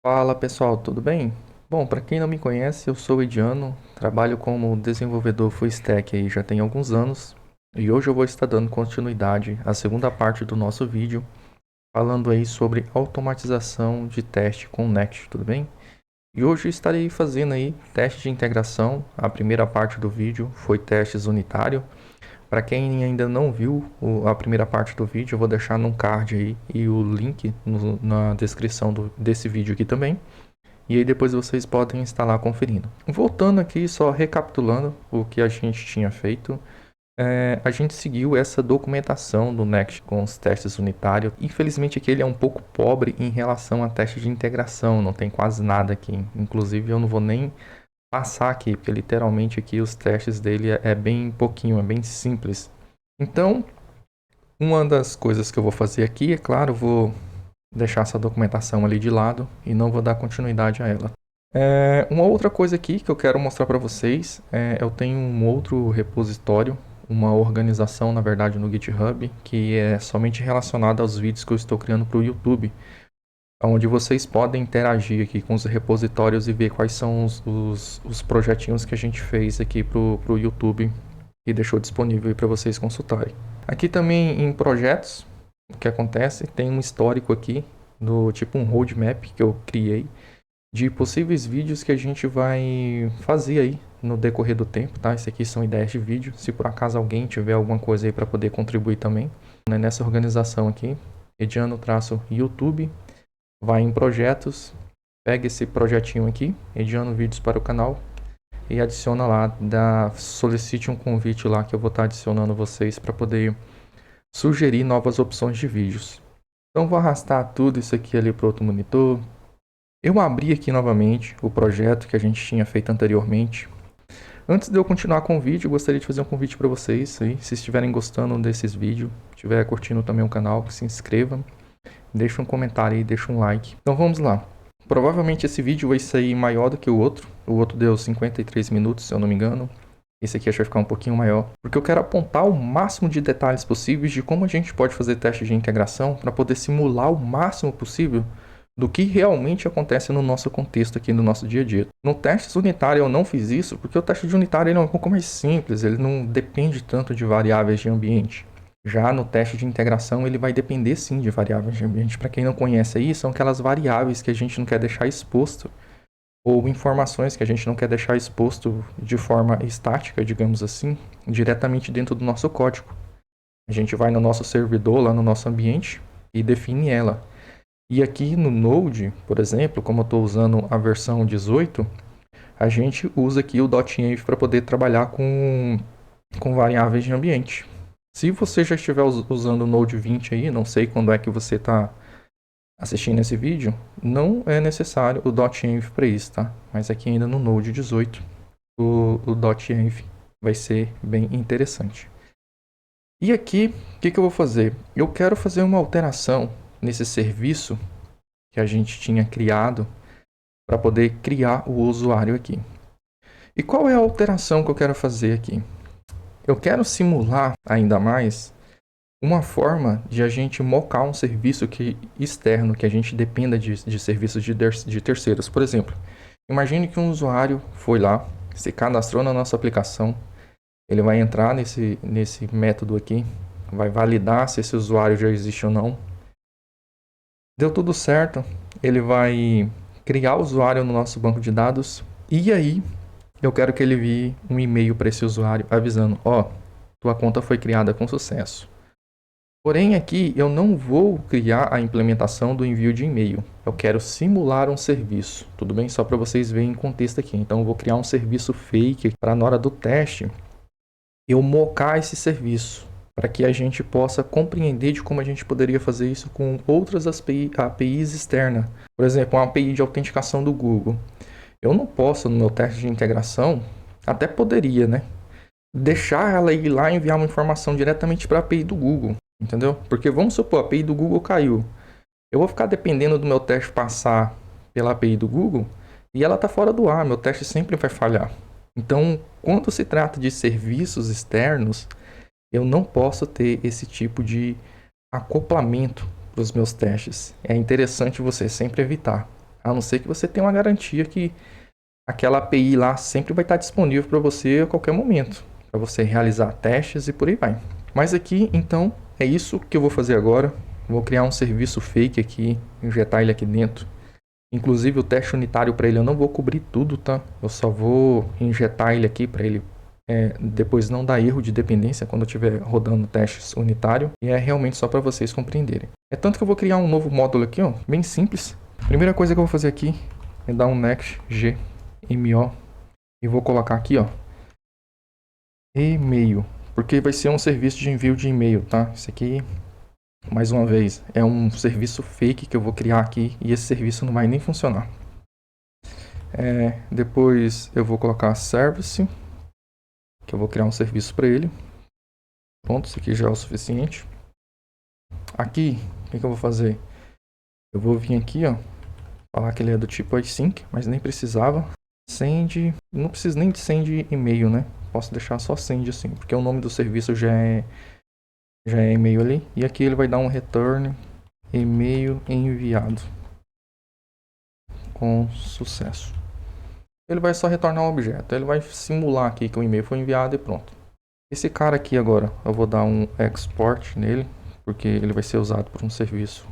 Fala pessoal, tudo bem? Bom, para quem não me conhece, eu sou o Ediano, trabalho como desenvolvedor full stack aí já tem alguns anos e hoje eu vou estar dando continuidade à segunda parte do nosso vídeo, falando aí sobre automatização de teste com Next, tudo bem? E hoje eu estarei fazendo aí teste de integração. A primeira parte do vídeo foi testes unitário. Para quem ainda não viu a primeira parte do vídeo, eu vou deixar no card aí e o link na descrição desse vídeo aqui também. E aí depois vocês podem estar lá conferindo. Voltando aqui, só recapitulando o que a gente tinha feito. A gente seguiu essa documentação do Next com os testes unitários. Infelizmente aqui ele é um pouco pobre em relação a testes de integração, não tem quase nada aqui. Inclusive eu não vou nem passar aqui, porque literalmente aqui os testes dele é bem pouquinho, é bem simples. Então, uma das coisas que eu vou fazer aqui, é claro, vou deixar essa documentação ali de lado e não vou dar continuidade a ela. Uma outra coisa aqui que eu quero mostrar para vocês eu tenho um outro repositório, uma organização na verdade no GitHub, que é somente relacionada aos vídeos que eu estou criando para o YouTube, onde vocês podem interagir aqui com os repositórios e ver quais são os projetinhos que a gente fez aqui para o YouTube e deixou disponível para vocês consultarem. Aqui também em projetos, o que acontece, tem um histórico aqui, do tipo um roadmap que eu criei, de possíveis vídeos que a gente vai fazer aí no decorrer do tempo, tá? Esse aqui são ideias de vídeo, se por acaso alguém tiver alguma coisa aí para poder contribuir também. Nessa organização aqui, Ediano-YouTube, vai em projetos, pega esse projetinho aqui, Ediano Vídeos para o canal, e adiciona lá, solicite um convite lá que eu vou estar adicionando vocês para poder sugerir novas opções de vídeos. Então vou arrastar tudo isso aqui ali para outro monitor. Eu abri aqui novamente o projeto que a gente tinha feito anteriormente. Antes de eu continuar com o vídeo, eu gostaria de fazer um convite para vocês aí, se estiverem gostando desses vídeos, estiver curtindo também o canal, se inscreva, deixa um comentário aí, deixa um like. Então vamos lá. Provavelmente esse vídeo vai sair maior do que o outro deu 53 minutos, se eu não me engano. Esse aqui acho que vai ficar um pouquinho maior, porque eu quero apontar o máximo de detalhes possíveis de como a gente pode fazer teste de integração para poder simular o máximo possível do que realmente acontece no nosso contexto aqui no nosso dia a dia. No teste unitário eu não fiz isso, porque o teste de unitário ele é um pouco mais simples, ele não depende tanto de variáveis de ambiente. Já no teste de integração ele vai depender sim de variáveis de ambiente. Para quem não conhece aí, são aquelas variáveis que a gente não quer deixar exposto, ou informações que a gente não quer deixar exposto de forma estática, digamos assim, diretamente dentro do nosso código. A gente vai no nosso servidor, lá no nosso ambiente, e define ela. E aqui no Node, por exemplo, como eu estou usando a versão 18, a gente usa aqui o .env para poder trabalhar com variáveis de ambiente. Se você já estiver usando o Node 20 aí, não sei quando é que você está assistindo esse vídeo, não é necessário o .env para isso, tá? Mas aqui ainda no Node 18, o .env vai ser bem interessante. E aqui, o que eu vou fazer? Eu quero fazer uma alteração nesse serviço que a gente tinha criado para poder criar o usuário aqui. E qual é a alteração que eu quero fazer aqui? Eu quero simular ainda mais uma forma de a gente mocar um serviço externo, que a gente dependa de serviços de terceiros. Por exemplo, imagine que um usuário foi lá, se cadastrou na nossa aplicação, ele vai entrar nesse método aqui, vai validar se esse usuário já existe ou não. Deu tudo certo, ele vai criar o usuário no nosso banco de dados e aí eu quero que ele envie um e-mail para esse usuário avisando, tua conta foi criada com sucesso. Porém aqui eu não vou criar a implementação do envio de e-mail. Eu quero simular um serviço, tudo bem? Só para vocês verem em contexto aqui. Então eu vou criar um serviço fake para na hora do teste eu mocar esse serviço, para que a gente possa compreender de como a gente poderia fazer isso com outras APIs externas. Por exemplo, uma API de autenticação do Google. Eu não posso, no meu teste de integração, até poderia, né? Deixar ela ir lá e enviar uma informação diretamente para a API do Google, entendeu? Porque vamos supor, a API do Google caiu. Eu vou ficar dependendo do meu teste passar pela API do Google e ela está fora do ar, meu teste sempre vai falhar. Então, quando se trata de serviços externos, eu não posso ter esse tipo de acoplamento para os meus testes. É interessante você sempre evitar. A não ser que você tenha uma garantia que aquela API lá sempre vai estar disponível para você a qualquer momento, para você realizar testes e por aí vai. Mas aqui, então, é isso que eu vou fazer agora. Vou criar um serviço fake aqui, injetar ele aqui dentro. Inclusive o teste unitário para ele eu não vou cobrir tudo, tá? Eu só vou injetar ele aqui para ele depois não dar erro de dependência quando eu estiver rodando testes unitário. E é realmente só para vocês compreenderem. É tanto que eu vou criar um novo módulo aqui, ó, bem simples. Primeira coisa que eu vou fazer aqui é dar um next gmo e vou colocar aqui, ó, e-mail, porque vai ser um serviço de envio de e-mail, tá? Isso aqui, mais uma vez, é um serviço fake que eu vou criar aqui e esse serviço não vai nem funcionar. Depois eu vou colocar service, que eu vou criar um serviço para ele. Pronto, isso aqui já é o suficiente. Aqui, o que eu vou fazer? Eu vou vir aqui, ó, falar que ele é do tipo async, mas nem precisava. Send, não precisa nem de send e-mail, né? Posso deixar só send assim, porque o nome do serviço já é e-mail ali. E aqui ele vai dar um return e-mail enviado com sucesso. Ele vai só retornar um objeto. Ele vai simular aqui que o e-mail foi enviado e pronto. Esse cara aqui agora, eu vou dar um export nele, porque ele vai ser usado por um serviço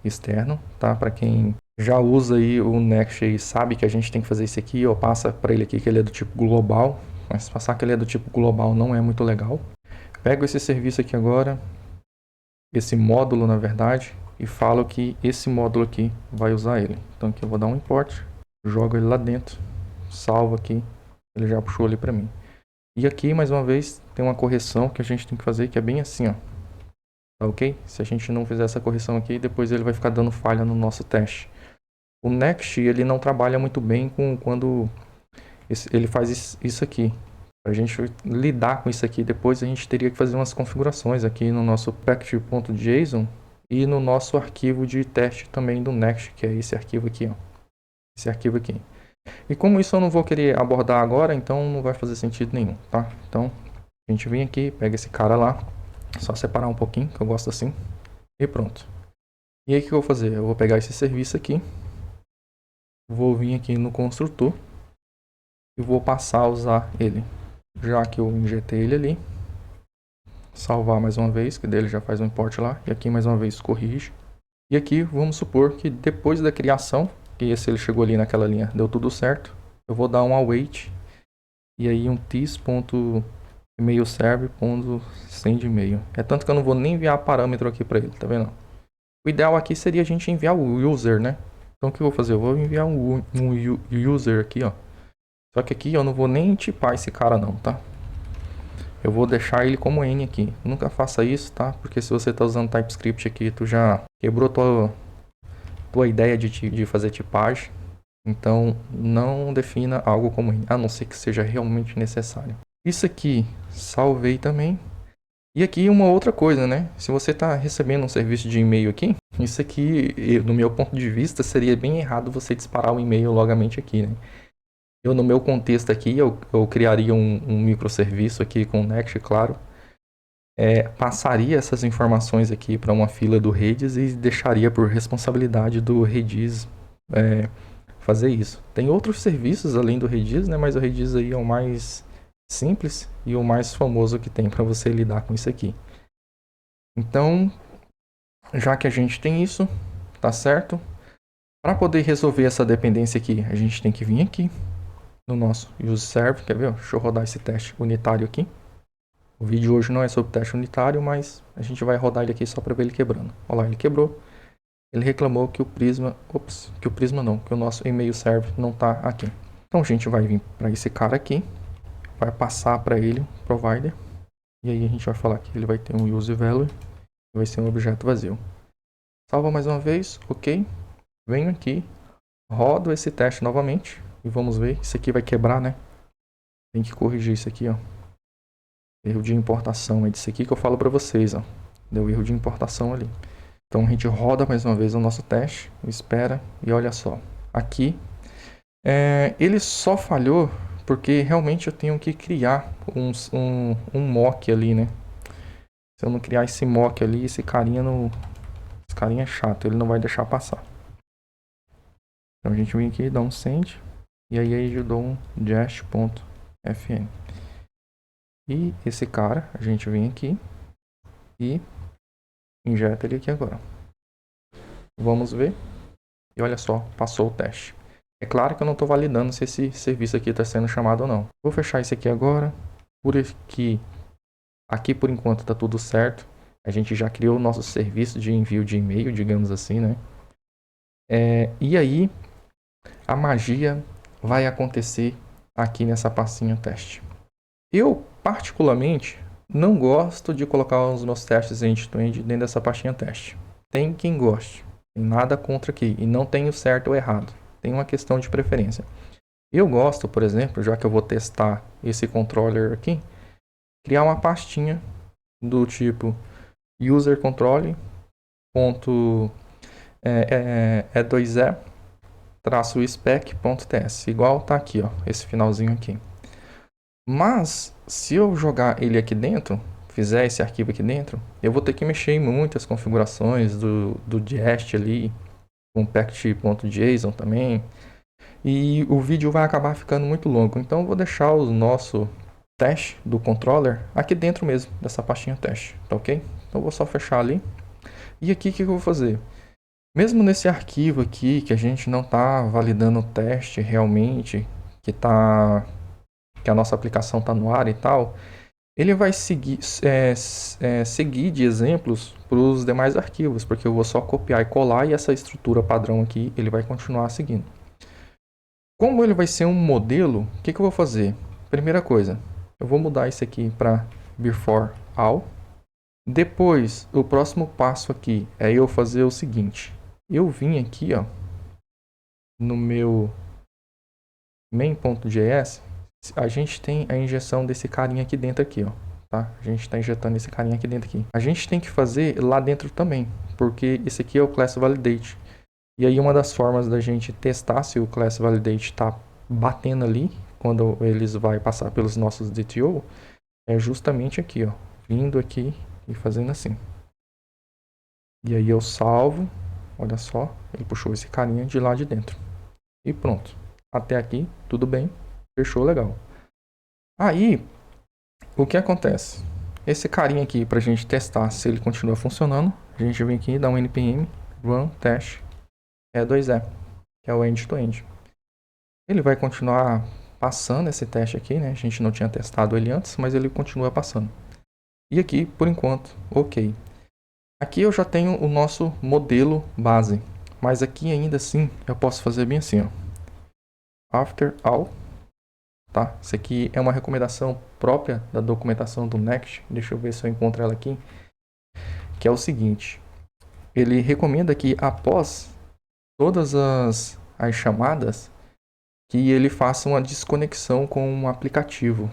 externo, tá? Para quem já usa aí o Next e sabe que a gente tem que fazer isso aqui, ou passa para ele aqui que ele é do tipo global, mas passar que ele é do tipo global não é muito legal. Pego esse serviço aqui agora, esse módulo na verdade, e falo que esse módulo aqui vai usar ele. Então aqui eu vou dar um import, jogo ele lá dentro, salvo aqui, ele já puxou ali para mim. E aqui mais uma vez tem uma correção que a gente tem que fazer que é bem assim, ó. Tá ok? Se a gente não fizer essa correção aqui, depois ele vai ficar dando falha no nosso teste. O Next ele não trabalha muito bem com quando ele faz isso aqui. Para a gente lidar com isso aqui depois, a gente teria que fazer umas configurações aqui no nosso package.json e no nosso arquivo de teste também do Next, que é esse arquivo aqui, ó. Esse arquivo aqui. E como isso eu não vou querer abordar agora, então não vai fazer sentido nenhum, tá? Então, a gente vem aqui, pega esse cara lá, só separar um pouquinho, que eu gosto assim, e pronto. E aí o que eu vou fazer? Eu vou pegar esse serviço aqui, vou vir aqui no construtor e vou passar a usar ele. Já que eu injetei ele ali, salvar mais uma vez, que dele já faz um import lá, e aqui mais uma vez corrige. E aqui vamos supor que depois da criação, que esse ele chegou ali naquela linha, deu tudo certo, eu vou dar um await e aí um tis.emailserve.sendemail. É tanto que eu não vou nem enviar parâmetro aqui para ele, tá vendo? O ideal aqui seria a gente enviar o user, né? Então o que eu vou fazer? Eu vou enviar um user aqui, ó. Só que aqui eu não vou nem tipar esse cara não, tá? Eu vou deixar ele como N aqui. Nunca faça isso, tá? Porque se você tá usando TypeScript aqui, tu já quebrou tua ideia de fazer tipagem. Então não defina algo como N, a não ser que seja realmente necessário. Isso aqui, salvei também. E aqui uma outra coisa, né? Se você está recebendo um serviço de e-mail aqui, isso aqui, no meu ponto de vista, seria bem errado você disparar o e-mail logamente aqui, né? Eu, no meu contexto aqui, eu criaria um microserviço aqui com o Next, claro. Passaria essas informações aqui para uma fila do Redis e deixaria por responsabilidade do Redis fazer isso. Tem outros serviços além do Redis, né? Mas o Redis aí é o mais simples e o mais famoso que tem para você lidar com isso aqui. Então, já que a gente tem isso, tá certo? Para poder resolver essa dependência aqui, a gente tem que vir aqui no nosso use serve, quer ver? Deixa eu rodar esse teste unitário aqui. O vídeo hoje não é sobre teste unitário, mas a gente vai rodar ele aqui só para ver ele quebrando. Olha lá, ele quebrou. Ele reclamou que o Prisma, que o nosso e-mail serve não está aqui. Então a gente vai vir para esse cara aqui, vai passar para ele o provider, e aí a gente vai falar que ele vai ter um use value, e vai ser um objeto vazio. Salva mais uma vez, ok. Venho aqui, rodo esse teste novamente e vamos ver. Isso aqui vai quebrar, né? Tem que corrigir isso aqui, ó. Erro de importação, é disso aqui que eu falo para vocês, ó. Deu erro de importação ali. Então a gente roda mais uma vez o nosso teste, espera e olha só. Aqui, ele só falhou porque realmente eu tenho que criar um mock ali, né? Se eu não criar esse mock ali, esse carinha é chato, ele não vai deixar passar. Então a gente vem aqui, dá um send, e aí eu dou um jest.fn. E esse cara, a gente vem aqui e injeta ele aqui agora. Vamos ver. E olha só, passou o teste. É claro que eu não estou validando se esse serviço aqui está sendo chamado ou não. Vou fechar isso aqui agora. Aqui por enquanto está tudo certo. A gente já criou o nosso serviço de envio de e-mail, digamos assim, né? E aí, a magia vai acontecer aqui nessa pastinha teste. Eu, particularmente, não gosto de colocar os meus testes end-to-end dentro dessa pastinha teste. Tem quem goste. Tem nada contra aqui. E não tem o certo ou errado. Tem uma questão de preferência. Eu gosto, por exemplo, já que eu vou testar esse controller aqui, criar uma pastinha do tipo user control ponto e2e traço spec.ts, igual tá aqui, ó, esse finalzinho aqui. Mas se eu jogar ele aqui dentro, fizer esse arquivo aqui dentro, eu vou ter que mexer em muitas configurações do Jest ali, com pact.json também, e o vídeo vai acabar ficando muito longo. Então eu vou deixar o nosso teste do controller aqui dentro mesmo, dessa pastinha teste, tá ok? Então eu vou só fechar ali. E aqui o que eu vou fazer? Mesmo nesse arquivo aqui, que a gente não está validando o teste realmente, que a nossa aplicação está no ar e tal, ele vai seguir de exemplos para os demais arquivos, porque eu vou só copiar e colar e essa estrutura padrão aqui ele vai continuar seguindo. Como ele vai ser um modelo, o que eu vou fazer? Primeira coisa, eu vou mudar isso aqui para before all. Depois, o próximo passo aqui é eu fazer o seguinte. Eu vim aqui, ó, no meu main.js, a gente tem a injeção desse carinha aqui dentro aqui, ó, tá? A gente está injetando esse carinha aqui dentro aqui. A gente tem que fazer lá dentro também, porque esse aqui é o class validate. E aí uma das formas da gente testar se o class validate está batendo ali, quando eles vai passar pelos nossos DTO, é justamente aqui, ó, vindo aqui e fazendo assim. E aí eu salvo, olha só, ele puxou esse carinha de lá de dentro. E pronto. Até aqui, tudo bem. Fechou, legal. Aí, o que acontece? Esse carinha aqui, pra gente testar se ele continua funcionando, a gente vem aqui e dá um npm run test e2e, que é o end-to-end. Ele vai continuar passando esse teste aqui, né? A gente não tinha testado ele antes, mas ele continua passando. E aqui, por enquanto, ok. Aqui eu já tenho o nosso modelo base, mas aqui ainda assim eu posso fazer bem assim, ó. After all, tá? Isso aqui é uma recomendação própria da documentação do Next. Deixa eu ver se eu encontro ela aqui. Que é o seguinte. Ele recomenda que após todas as chamadas, que ele faça uma desconexão com um aplicativo.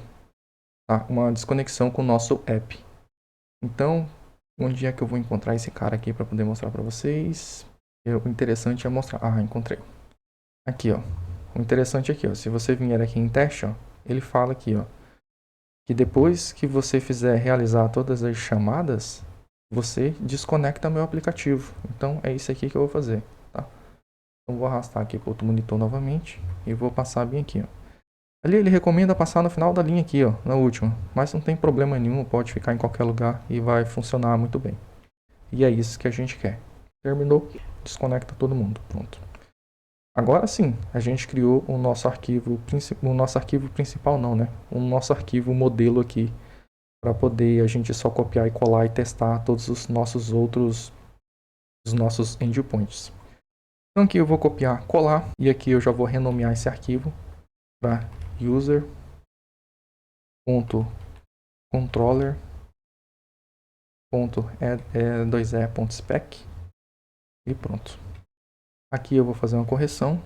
Tá? Uma desconexão com o nosso app. Então, onde é que eu vou encontrar esse cara aqui para poder mostrar para vocês? O interessante é mostrar... Ah, encontrei. Aqui, ó. O interessante aqui, ó, se você vier aqui em teste, ó, ele fala aqui, ó, que depois que você fizer realizar todas as chamadas, você desconecta meu aplicativo. Então é isso aqui que eu vou fazer, tá? Então vou arrastar aqui para outro monitor novamente e vou passar bem aqui, ó. Ali ele recomenda passar no final da linha aqui, ó, na última, mas não tem problema nenhum, pode ficar em qualquer lugar e vai funcionar muito bem. E é isso que a gente quer. Terminou, desconecta todo mundo, pronto. Agora sim, a gente criou o nosso arquivo principal não, né? O nosso arquivo modelo aqui para poder a gente só copiar e colar e testar todos os nossos endpoints. Então aqui eu vou copiar, colar e aqui eu já vou renomear esse arquivo para user.controller.e2e.spec e pronto. Aqui eu vou fazer uma correção.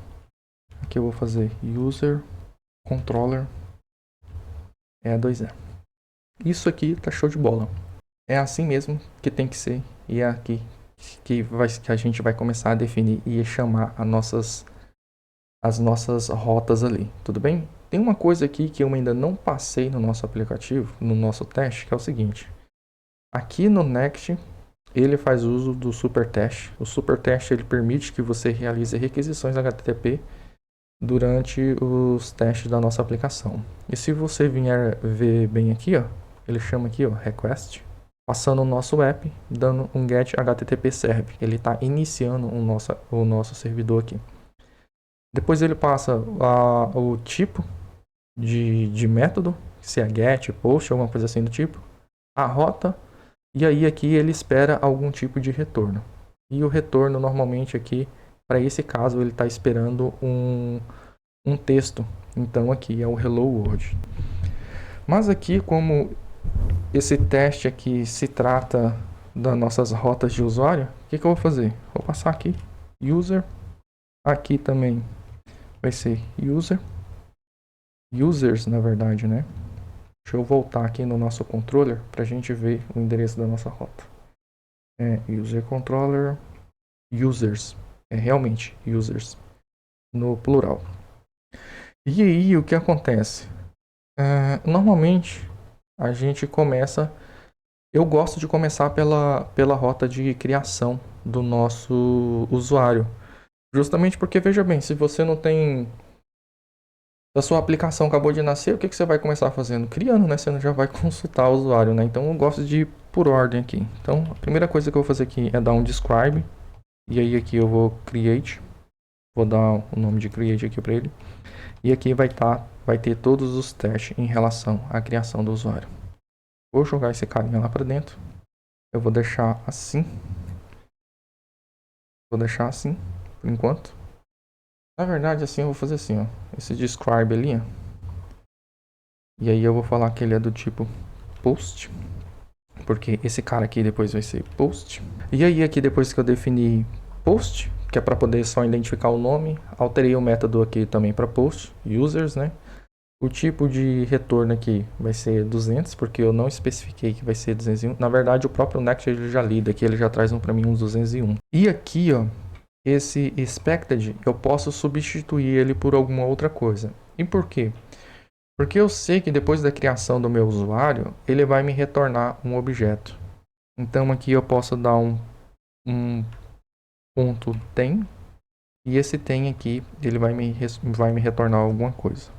Aqui eu vou fazer user controller e2e. Isso aqui tá show de bola. É assim mesmo que tem que ser e é aqui que a gente vai começar a definir e chamar as nossas rotas ali, tudo bem? Tem uma coisa aqui que eu ainda não passei no nosso aplicativo, no nosso teste, que é o seguinte. Aqui no Next, ele faz uso do superteste. O superteste ele permite que você realize requisições HTTP durante os testes da nossa aplicação. E se você vier ver bem aqui, ó, ele chama aqui, ó, request, passando o nosso app, dando um get HTTP serve. Ele está iniciando o nosso servidor aqui. Depois ele passa o tipo de método, se é get, post, alguma coisa assim do tipo, a rota, e aí aqui ele espera algum tipo de retorno. E o retorno normalmente aqui, para esse caso, ele está esperando um texto. Então aqui é o Hello World. Mas aqui, como esse teste aqui se trata das nossas rotas de usuário, o que eu vou fazer? Vou passar aqui, user, aqui também vai ser user, users na verdade, né? Deixa eu voltar aqui no nosso controller para a gente ver o endereço da nossa rota. É user controller, users, é realmente users, no plural. E aí o que acontece? Normalmente a gente começa. Eu gosto de começar pela rota de criação do nosso usuário. Justamente porque, veja bem, se você não tem. A sua aplicação acabou de nascer, o que você vai começar fazendo? Criando, né? Você não já vai consultar o usuário, né? Então eu gosto de ir por ordem aqui. Então a primeira coisa que eu vou fazer aqui é dar um describe. E aí aqui eu vou create. Vou dar o nome de create aqui para ele. E aqui vai ter todos os testes em relação à criação do usuário. Vou jogar esse carinha lá para dentro. Eu vou deixar assim. Vou deixar assim, por enquanto. Na verdade, assim, eu vou fazer assim, ó. Esse describe ali, ó. E aí eu vou falar que ele é do tipo post. Porque esse cara aqui depois vai ser post. E aí aqui depois que eu defini post, que é para poder só identificar o nome, alterei o método aqui também para post, users, né? O tipo de retorno aqui vai ser 200, porque eu não especifiquei que vai ser 201. Na verdade, o próprio Next ele já lida aqui, ele já traz para mim uns 201. E aqui, ó, esse expected, eu posso substituir ele por alguma outra coisa. E por quê? Porque eu sei que depois da criação do meu usuário, ele vai me retornar um objeto. Então aqui eu posso dar um ponto tem, e esse tem aqui, ele vai me retornar alguma coisa.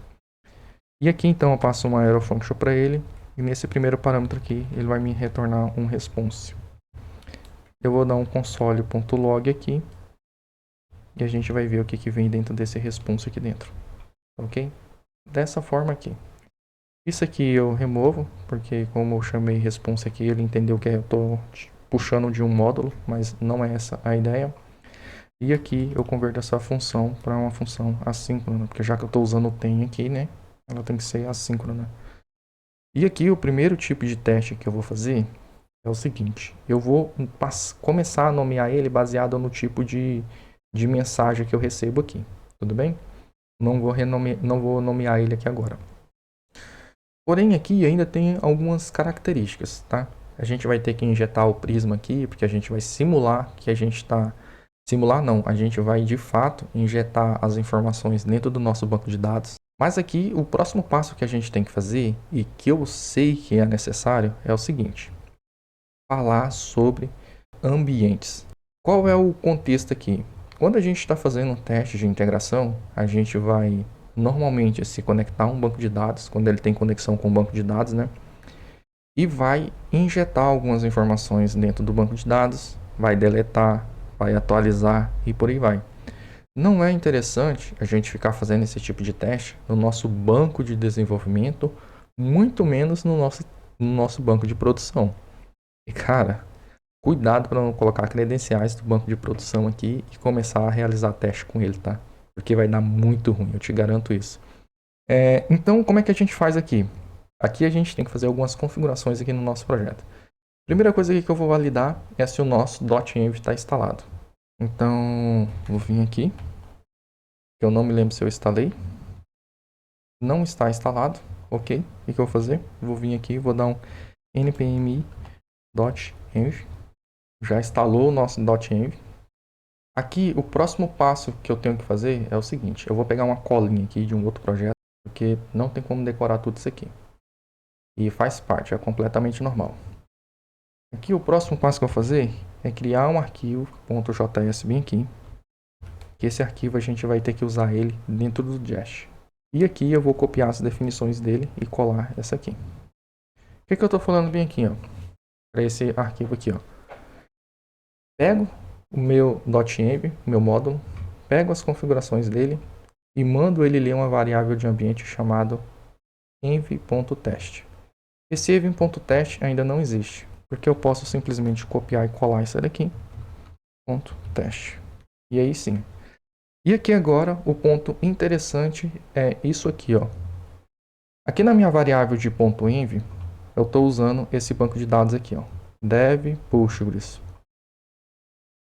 E aqui então eu passo uma arrow function para ele, e nesse primeiro parâmetro aqui, ele vai me retornar um response. Eu vou dar um console.log aqui, e a gente vai ver o que vem dentro desse response aqui dentro. Ok? Dessa forma aqui. Isso aqui eu removo, porque como eu chamei response aqui, ele entendeu que eu estou puxando de um módulo, mas não é essa a ideia. E aqui eu converto essa função para uma função assíncrona, porque já que eu estou usando o tem aqui, né, ela tem que ser assíncrona. E aqui o primeiro tipo de teste que eu vou fazer é o seguinte: eu vou começar a nomear ele baseado no tipo de mensagem que eu recebo aqui, tudo bem? Não vou nomear ele aqui agora. Porém, aqui ainda tem algumas características, tá? A gente vai ter que injetar o prisma aqui, porque a gente vai simular que a gente está... Simular não, a gente vai de fato injetar as informações dentro do nosso banco de dados. Mas aqui o próximo passo que a gente tem que fazer, e que eu sei que é necessário, é o seguinte: falar sobre ambientes. Qual é o contexto aqui? Quando a gente está fazendo um teste de integração, a gente vai normalmente se conectar a um banco de dados, quando ele tem conexão com o banco de dados, né? E vai injetar algumas informações dentro do banco de dados, vai deletar, vai atualizar e por aí vai. Não é interessante a gente ficar fazendo esse tipo de teste no nosso banco de desenvolvimento, muito menos no nosso banco de produção. E cara, cuidado para não colocar credenciais do banco de produção aqui e começar a realizar teste com ele, tá? Porque vai dar muito ruim, eu te garanto isso. Então, como é que a gente faz aqui? Aqui a gente tem que fazer algumas configurações aqui no nosso projeto. Primeira coisa aqui que eu vou validar é se o nosso .env está instalado. Então, vou vir aqui. Eu não me lembro se eu instalei. Não está instalado. Ok. O que eu vou fazer? Vou vir aqui e vou dar um npm .env. Já instalou o nosso .env. Aqui, o próximo passo que eu tenho que fazer é o seguinte. Eu vou pegar uma colinha aqui de um outro projeto, porque não tem como decorar tudo isso aqui. E faz parte, é completamente normal. Aqui o próximo passo que eu vou fazer é criar um arquivo .js bem aqui, que esse arquivo a gente vai ter que usar ele dentro do Jest. E aqui eu vou copiar as definições dele e colar essa aqui. O que eu estou falando bem aqui, ó, para esse arquivo aqui, ó. Pego o meu .env, o meu módulo, pego as configurações dele e mando ele ler uma variável de ambiente chamado env.test. Esse env.test ainda não existe, porque eu posso simplesmente copiar e colar isso daqui, .test. E aí sim. E aqui agora o ponto interessante é isso aqui, ó. Aqui na minha variável de .env, eu estou usando esse banco de dados aqui, ó, dev Postgres.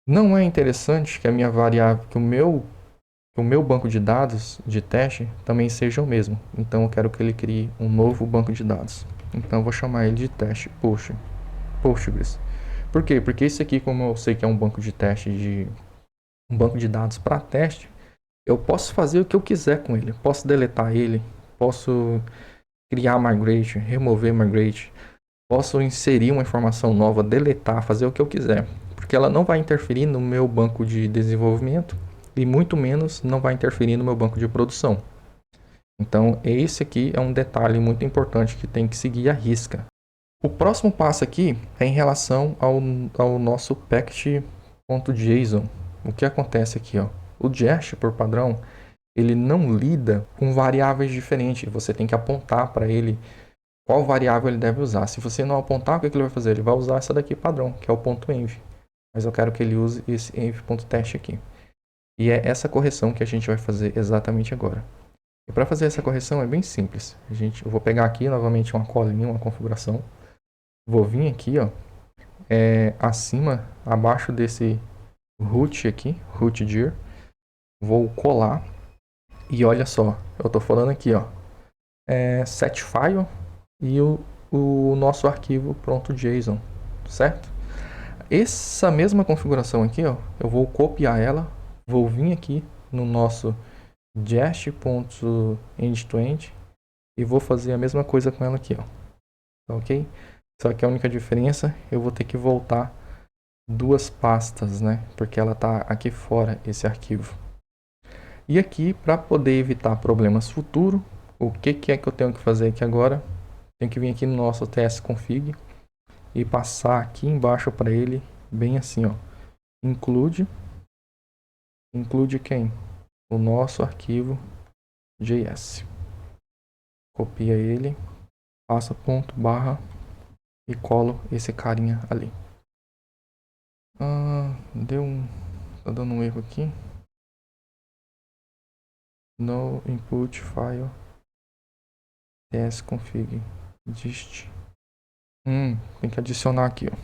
Não é interessante que a minha variável, que o meu banco de dados de teste também seja o mesmo. Então eu quero que ele crie um novo banco de dados. Então eu vou chamar ele de teste Postgres. Por quê? Porque esse aqui, como eu sei que é um banco de teste um banco de dados para teste, eu posso fazer o que eu quiser com ele. Posso deletar ele, posso criar migrate, remover migrate, posso inserir uma informação nova, deletar, fazer o que eu quiser, porque ela não vai interferir no meu banco de desenvolvimento e muito menos não vai interferir no meu banco de produção. Então esse aqui é um detalhe muito importante que tem que seguir à risca. O próximo passo aqui é em relação ao nosso package.json. O que acontece aqui, ó? O Jest, por padrão, ele não lida com variáveis diferentes. Você tem que apontar para ele qual variável ele deve usar. Se você não apontar, o que ele vai fazer? Ele vai usar essa daqui padrão, que é o .env. Mas eu quero que ele use esse env.test aqui. E é essa correção que a gente vai fazer exatamente agora. E para fazer essa correção é bem simples. Eu vou pegar aqui novamente uma colinha, uma configuração. Vou vir aqui, ó, acima, abaixo desse root aqui, root dir. Vou colar. E olha só, eu estou falando aqui, ó, set file e o nosso arquivo .json, certo? Essa mesma configuração aqui, ó, eu vou copiar ela, vou vir aqui no nosso jest.end2end e vou fazer a mesma coisa com ela aqui, ó, ok? Só que a única diferença, eu vou ter que voltar duas pastas, né? Porque ela tá aqui fora, esse arquivo. E aqui, para poder evitar problemas futuros, o que é que eu tenho que fazer aqui agora? Tenho que vir aqui no nosso tsconfig e passar aqui embaixo para ele, bem assim, ó. Include quem? O nosso arquivo JS. Copia ele, passa ponto barra e colo esse carinha ali. Tá dando um erro aqui. No input file tsconfig dist. Tem que adicionar aqui, ó.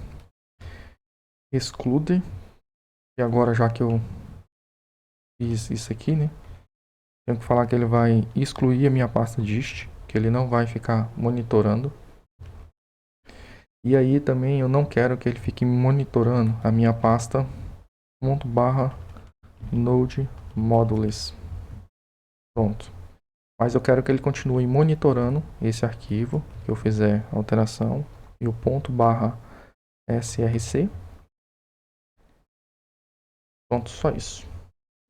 Exclude. E agora, já que eu fiz isso aqui, né? Tenho que falar que ele vai excluir a minha pasta dist, que ele não vai ficar monitorando. E aí também eu não quero que ele fique monitorando a minha pasta .node modules. Pronto. Mas eu quero que ele continue monitorando esse arquivo que eu fizer alteração e o .src. Pronto, só isso.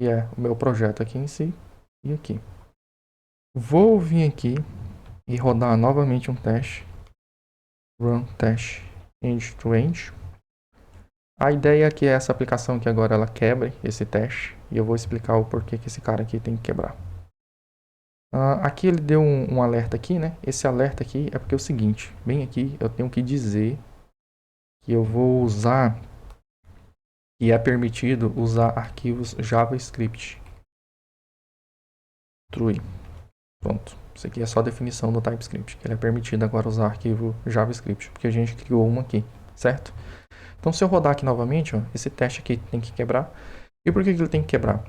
E é o meu projeto aqui em si e aqui. Vou vir aqui e rodar novamente um teste. Run test end-to-end. A ideia é que essa aplicação aqui agora ela quebre esse teste e eu vou explicar o porquê que esse cara aqui tem que quebrar. Aqui ele deu um alerta aqui, né? Esse alerta aqui é porque é o seguinte, bem aqui eu tenho que dizer que eu vou usar, que é permitido usar arquivos JavaScript. True. Pronto. Isso aqui é só a definição do TypeScript, que ele é permitido agora usar arquivo JavaScript, porque a gente criou uma aqui, certo? Então se eu rodar aqui novamente, ó, esse teste aqui tem que quebrar. E por que ele tem que quebrar?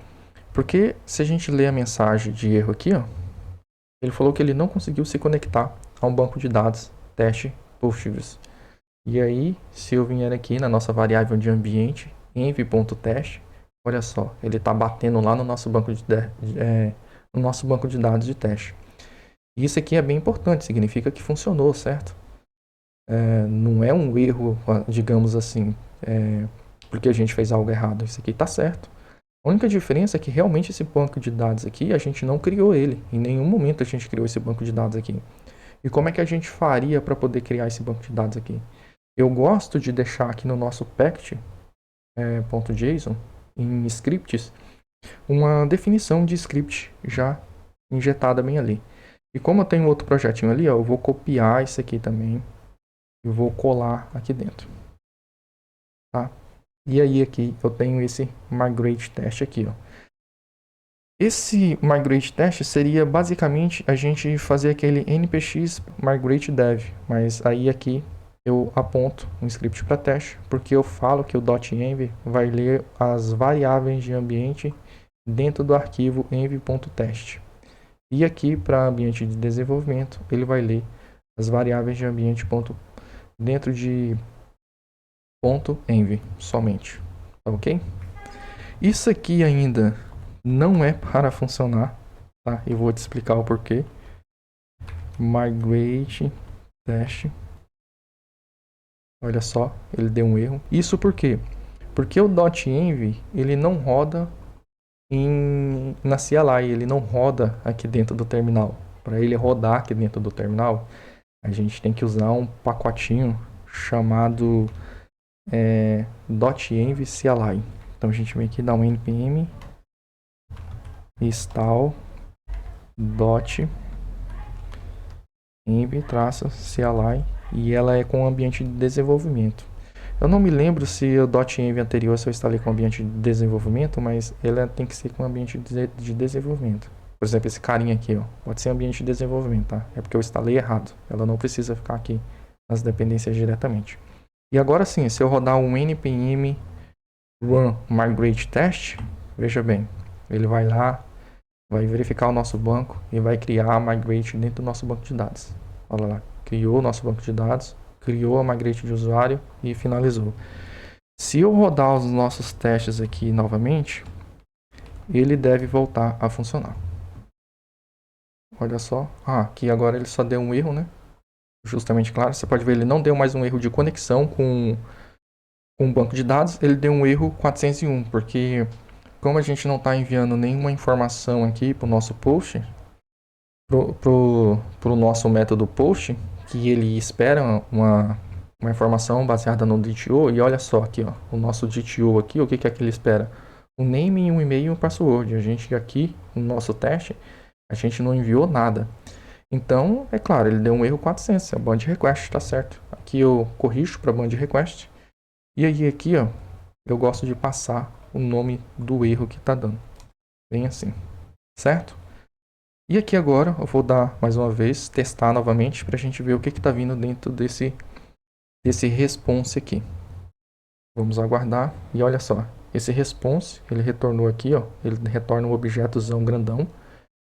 Porque se a gente ler a mensagem de erro aqui, ó, ele falou que ele não conseguiu se conectar a um banco de dados teste Postgres. E aí, se eu vier aqui na nossa variável de ambiente, env.test, olha só, ele está batendo lá no nosso banco de dados de teste. E isso aqui é bem importante, significa que funcionou, certo? Não é um erro, digamos assim, porque a gente fez algo errado. Isso aqui está certo. A única diferença é que realmente esse banco de dados aqui, a gente não criou ele. Em nenhum momento a gente criou esse banco de dados aqui. E como é que a gente faria para poder criar esse banco de dados aqui? Eu gosto de deixar aqui no nosso pact.json, em scripts, uma definição de script já injetada bem ali. E como eu tenho outro projetinho ali, ó, eu vou copiar isso aqui também e vou colar aqui dentro. Tá? E aí aqui eu tenho esse migrate test aqui, ó. Esse migrate test seria basicamente a gente fazer aquele npx migrate dev, mas aí aqui eu aponto um script para teste, porque eu falo que o .env vai ler as variáveis de ambiente dentro do arquivo env.test. E aqui para ambiente de desenvolvimento, ele vai ler as variáveis de ambiente dentro de .env somente, tá ok? Isso aqui ainda não é para funcionar, tá? Eu vou te explicar o porquê. Migrate test. Olha só, ele deu um erro. Isso por quê? Porque o .env, ele não roda na CLI, ele não roda aqui dentro do terminal. Para ele rodar aqui dentro do terminal, a gente tem que usar um pacotinho chamado .env CLI. Então a gente vem aqui dar um npm install .env-CLI e ela é com o ambiente de desenvolvimento. Eu não me lembro se o .env anterior se eu instalei com o ambiente de desenvolvimento, mas ela tem que ser com o ambiente de desenvolvimento. Por exemplo, esse carinha aqui, ó, pode ser ambiente de desenvolvimento, tá? É porque eu instalei errado. Ela não precisa ficar aqui nas dependências diretamente. E agora sim, se eu rodar um npm run migrate test, veja bem, ele vai lá, vai verificar o nosso banco e vai criar a migrate dentro do nosso banco de dados. Olha lá, criou o nosso banco de dados, criou a migrate de usuário e finalizou. Se eu rodar os nossos testes aqui novamente, ele deve voltar a funcionar. Olha só, aqui agora ele só deu um erro, né? Justamente, claro, você pode ver, ele não deu mais um erro de conexão com o banco de dados, ele deu um erro 401, porque como a gente não está enviando nenhuma informação aqui para o nosso post, pro nosso método post, que ele espera uma informação baseada no DTO, e olha só aqui, ó, o nosso DTO aqui, o que é que ele espera? Um name, um e-mail e um password. A gente aqui, no nosso teste, a gente não enviou nada. Então, é claro, ele deu um erro 400, é band request, tá certo. Aqui eu corrijo para band request. E aí aqui, ó, eu gosto de passar o nome do erro que tá dando. Bem assim, certo? E aqui agora eu vou dar mais uma vez, testar novamente para a gente ver o que está vindo dentro desse response aqui. Vamos aguardar e olha só, esse response, ele retornou aqui, ó, ele retorna um objetozão grandão,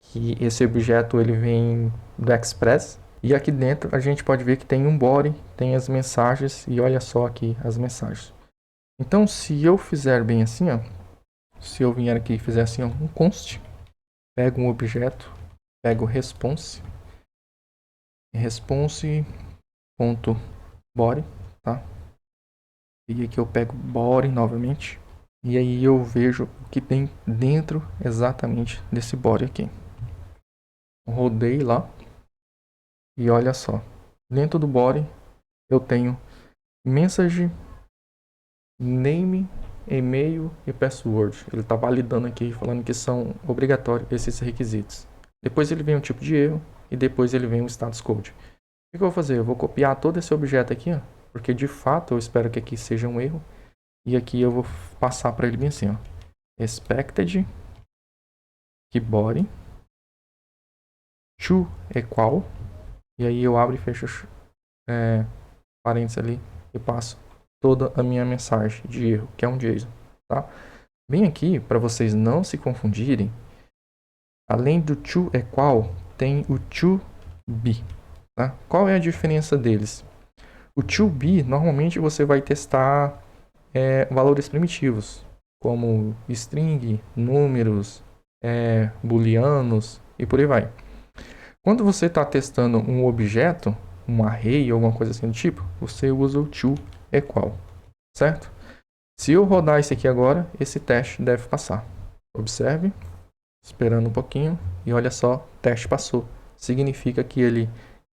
que esse objeto ele vem do Express, e aqui dentro a gente pode ver que tem um body, tem as mensagens, e olha só aqui as mensagens. Então se eu fizer bem assim, ó, se eu vier aqui e fizer assim, ó, um const, pego um objeto, pego o response.body, tá? E aqui eu pego body novamente. E aí eu vejo o que tem dentro exatamente desse body aqui. Rodei lá. E olha só. Dentro do body eu tenho message, name, e-mail e password. Ele está validando aqui, falando que são obrigatórios esses requisitos. Depois ele vem um tipo de erro e depois ele vem um status code. O que eu vou fazer? Eu vou copiar todo esse objeto aqui, ó, porque de fato eu espero que aqui seja um erro. E aqui eu vou passar para ele bem assim, ó. Expected body to equal. E aí eu abro e fecho parênteses ali e passo toda a minha mensagem de erro, que é um JSON, tá? Bem aqui, para vocês não se confundirem, além do to equal, tem o to be, tá? Qual é a diferença deles? O to be, normalmente você vai testar valores primitivos, como string, números, booleanos e por aí vai. Quando você está testando um objeto, um array ou alguma coisa assim do tipo, você usa o to equal, certo? Se eu rodar esse aqui agora, esse teste deve passar. Observe, esperando um pouquinho, e olha só, o teste passou. Significa que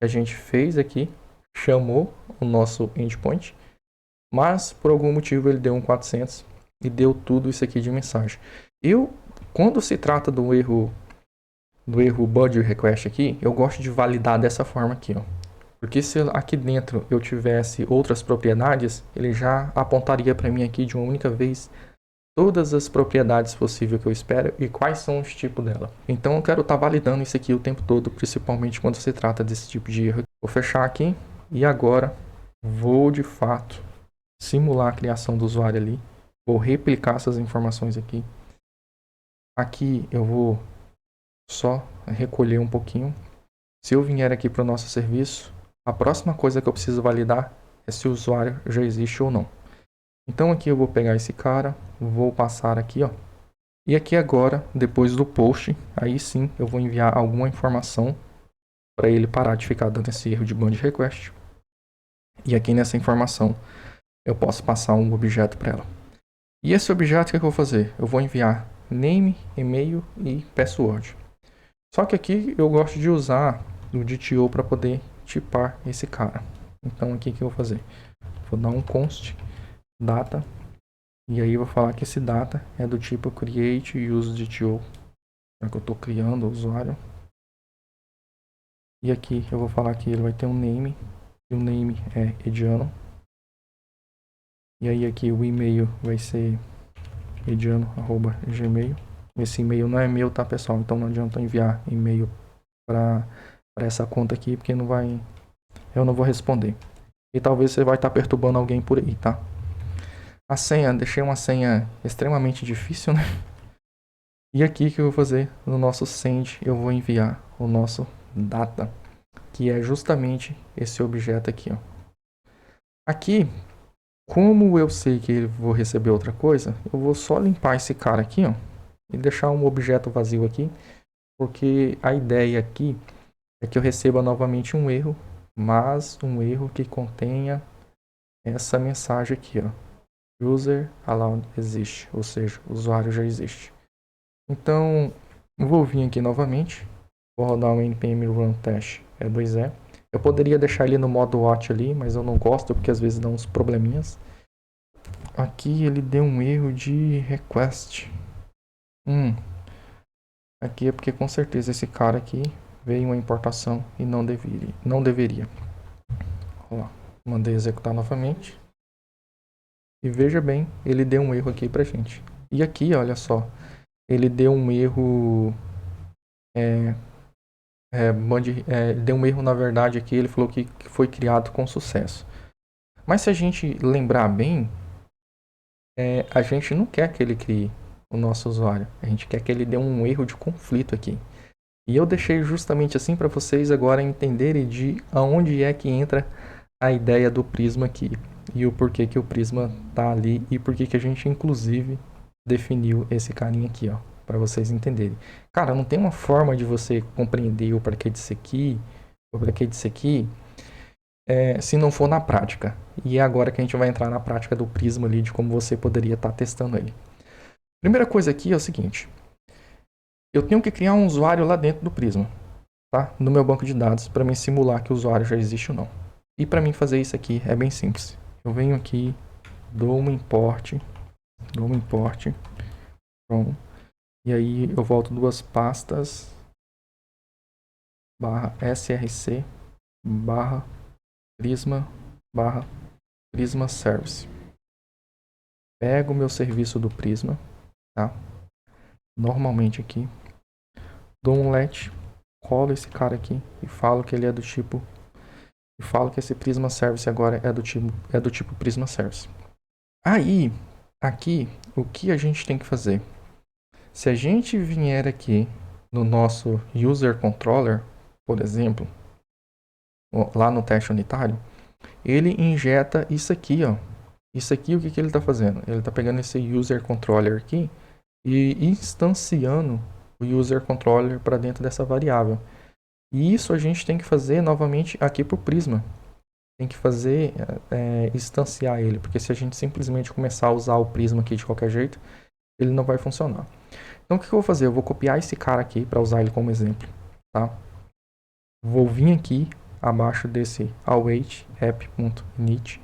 a gente fez aqui, chamou o nosso endpoint, mas por algum motivo ele deu um 400 e deu tudo isso aqui de mensagem. Quando se trata do erro body request aqui, eu gosto de validar dessa forma aqui, ó. Porque se aqui dentro eu tivesse outras propriedades, ele já apontaria para mim aqui de uma única vez todas as propriedades possíveis que eu espero e quais são os tipos dela. Então eu quero estar validando isso aqui o tempo todo, principalmente quando se trata desse tipo de erro. Vou fechar aqui e agora vou de fato simular a criação do usuário ali. Vou replicar essas informações aqui. Aqui eu vou só recolher um pouquinho. Se eu vier aqui para o nosso serviço, a próxima coisa que eu preciso validar é se o usuário já existe ou não. Então aqui eu vou pegar esse cara, vou passar aqui, ó. E aqui agora, depois do post, aí sim eu vou enviar alguma informação para ele parar de ficar dando esse erro de band request. E aqui nessa informação eu posso passar um objeto para ela. E esse objeto, o que eu vou fazer? Eu vou enviar name, e-mail e password. Só que aqui eu gosto de usar o DTO para poder tipar esse cara. Então aqui o que eu vou fazer? Vou dar um const data e aí eu vou falar que esse data é do tipo create use DTO, já que eu estou criando o usuário. E aqui eu vou falar que ele vai ter um name e o name é Ediano. E aí aqui o e-mail vai ser ediano@gmail. Esse e-mail não é meu, tá, pessoal? Então não adianta enviar e-mail para essa conta aqui, porque eu não vou responder. E talvez você vai estar perturbando alguém por aí, tá? A senha, deixei uma senha extremamente difícil, né? E aqui que eu vou fazer no nosso send, eu vou enviar o nosso data, que é justamente esse objeto aqui, ó. Aqui, como eu sei que eu vou receber outra coisa, eu vou só limpar esse cara aqui, ó, e deixar um objeto vazio aqui, porque a ideia aqui é que eu receba novamente um erro, mas um erro que contenha essa mensagem aqui, ó. User allowed existe, ou seja, o usuário já existe. Então, vou vir aqui novamente, vou rodar o npm run test E2E. Eu poderia deixar ele no modo watch ali, mas eu não gosto porque às vezes dá uns probleminhas. Aqui ele deu um erro de request. Aqui é porque com certeza esse cara aqui veio uma importação e não deveria. Ó, mandei executar novamente. E veja bem, ele deu um erro aqui pra gente. E aqui, olha só, ele deu um erro... deu um erro na verdade aqui, ele falou que foi criado com sucesso. Mas se a gente lembrar bem, a gente não quer que ele crie o nosso usuário. A gente quer que ele dê um erro de conflito aqui. E eu deixei justamente assim para vocês agora entenderem de aonde é que entra a ideia do Prisma aqui. E o porquê que o Prisma tá ali e porquê que a gente inclusive definiu esse carinha aqui, ó, para vocês entenderem. Cara, não tem uma forma de você compreender o porquê disso aqui, o porquê disso aqui, se não for na prática. E é agora que a gente vai entrar na prática do Prisma ali, de como você poderia estar testando ele. Primeira coisa aqui é o seguinte. Eu tenho que criar um usuário lá dentro do Prisma, tá? No meu banco de dados, para mim simular que o usuário já existe ou não. E para mim fazer isso aqui é bem simples. Eu venho aqui, dou um import, from, e aí eu volto duas pastas, /src, /prisma service. Pego o meu serviço do Prisma, tá? Normalmente aqui, dou um let, colo esse cara aqui e falo que ele é do tipo, e falo que esse Prisma Service agora é do tipo Prisma Service. Aí, aqui, o que a gente tem que fazer? Se a gente vier aqui no nosso User Controller, por exemplo, lá no teste unitário, ele injeta isso aqui, ó. Isso aqui, o que ele está fazendo? Ele está pegando esse User Controller aqui e instanciando o User Controller para dentro dessa variável. E isso a gente tem que fazer novamente aqui para o Prisma. tem que fazer instanciar ele, porque se a gente simplesmente começar a usar o Prisma aqui de qualquer jeito, ele não vai funcionar. Então o que eu vou fazer? Eu vou copiar esse cara aqui para usar ele como exemplo, tá? Vou vir aqui abaixo desse await app.init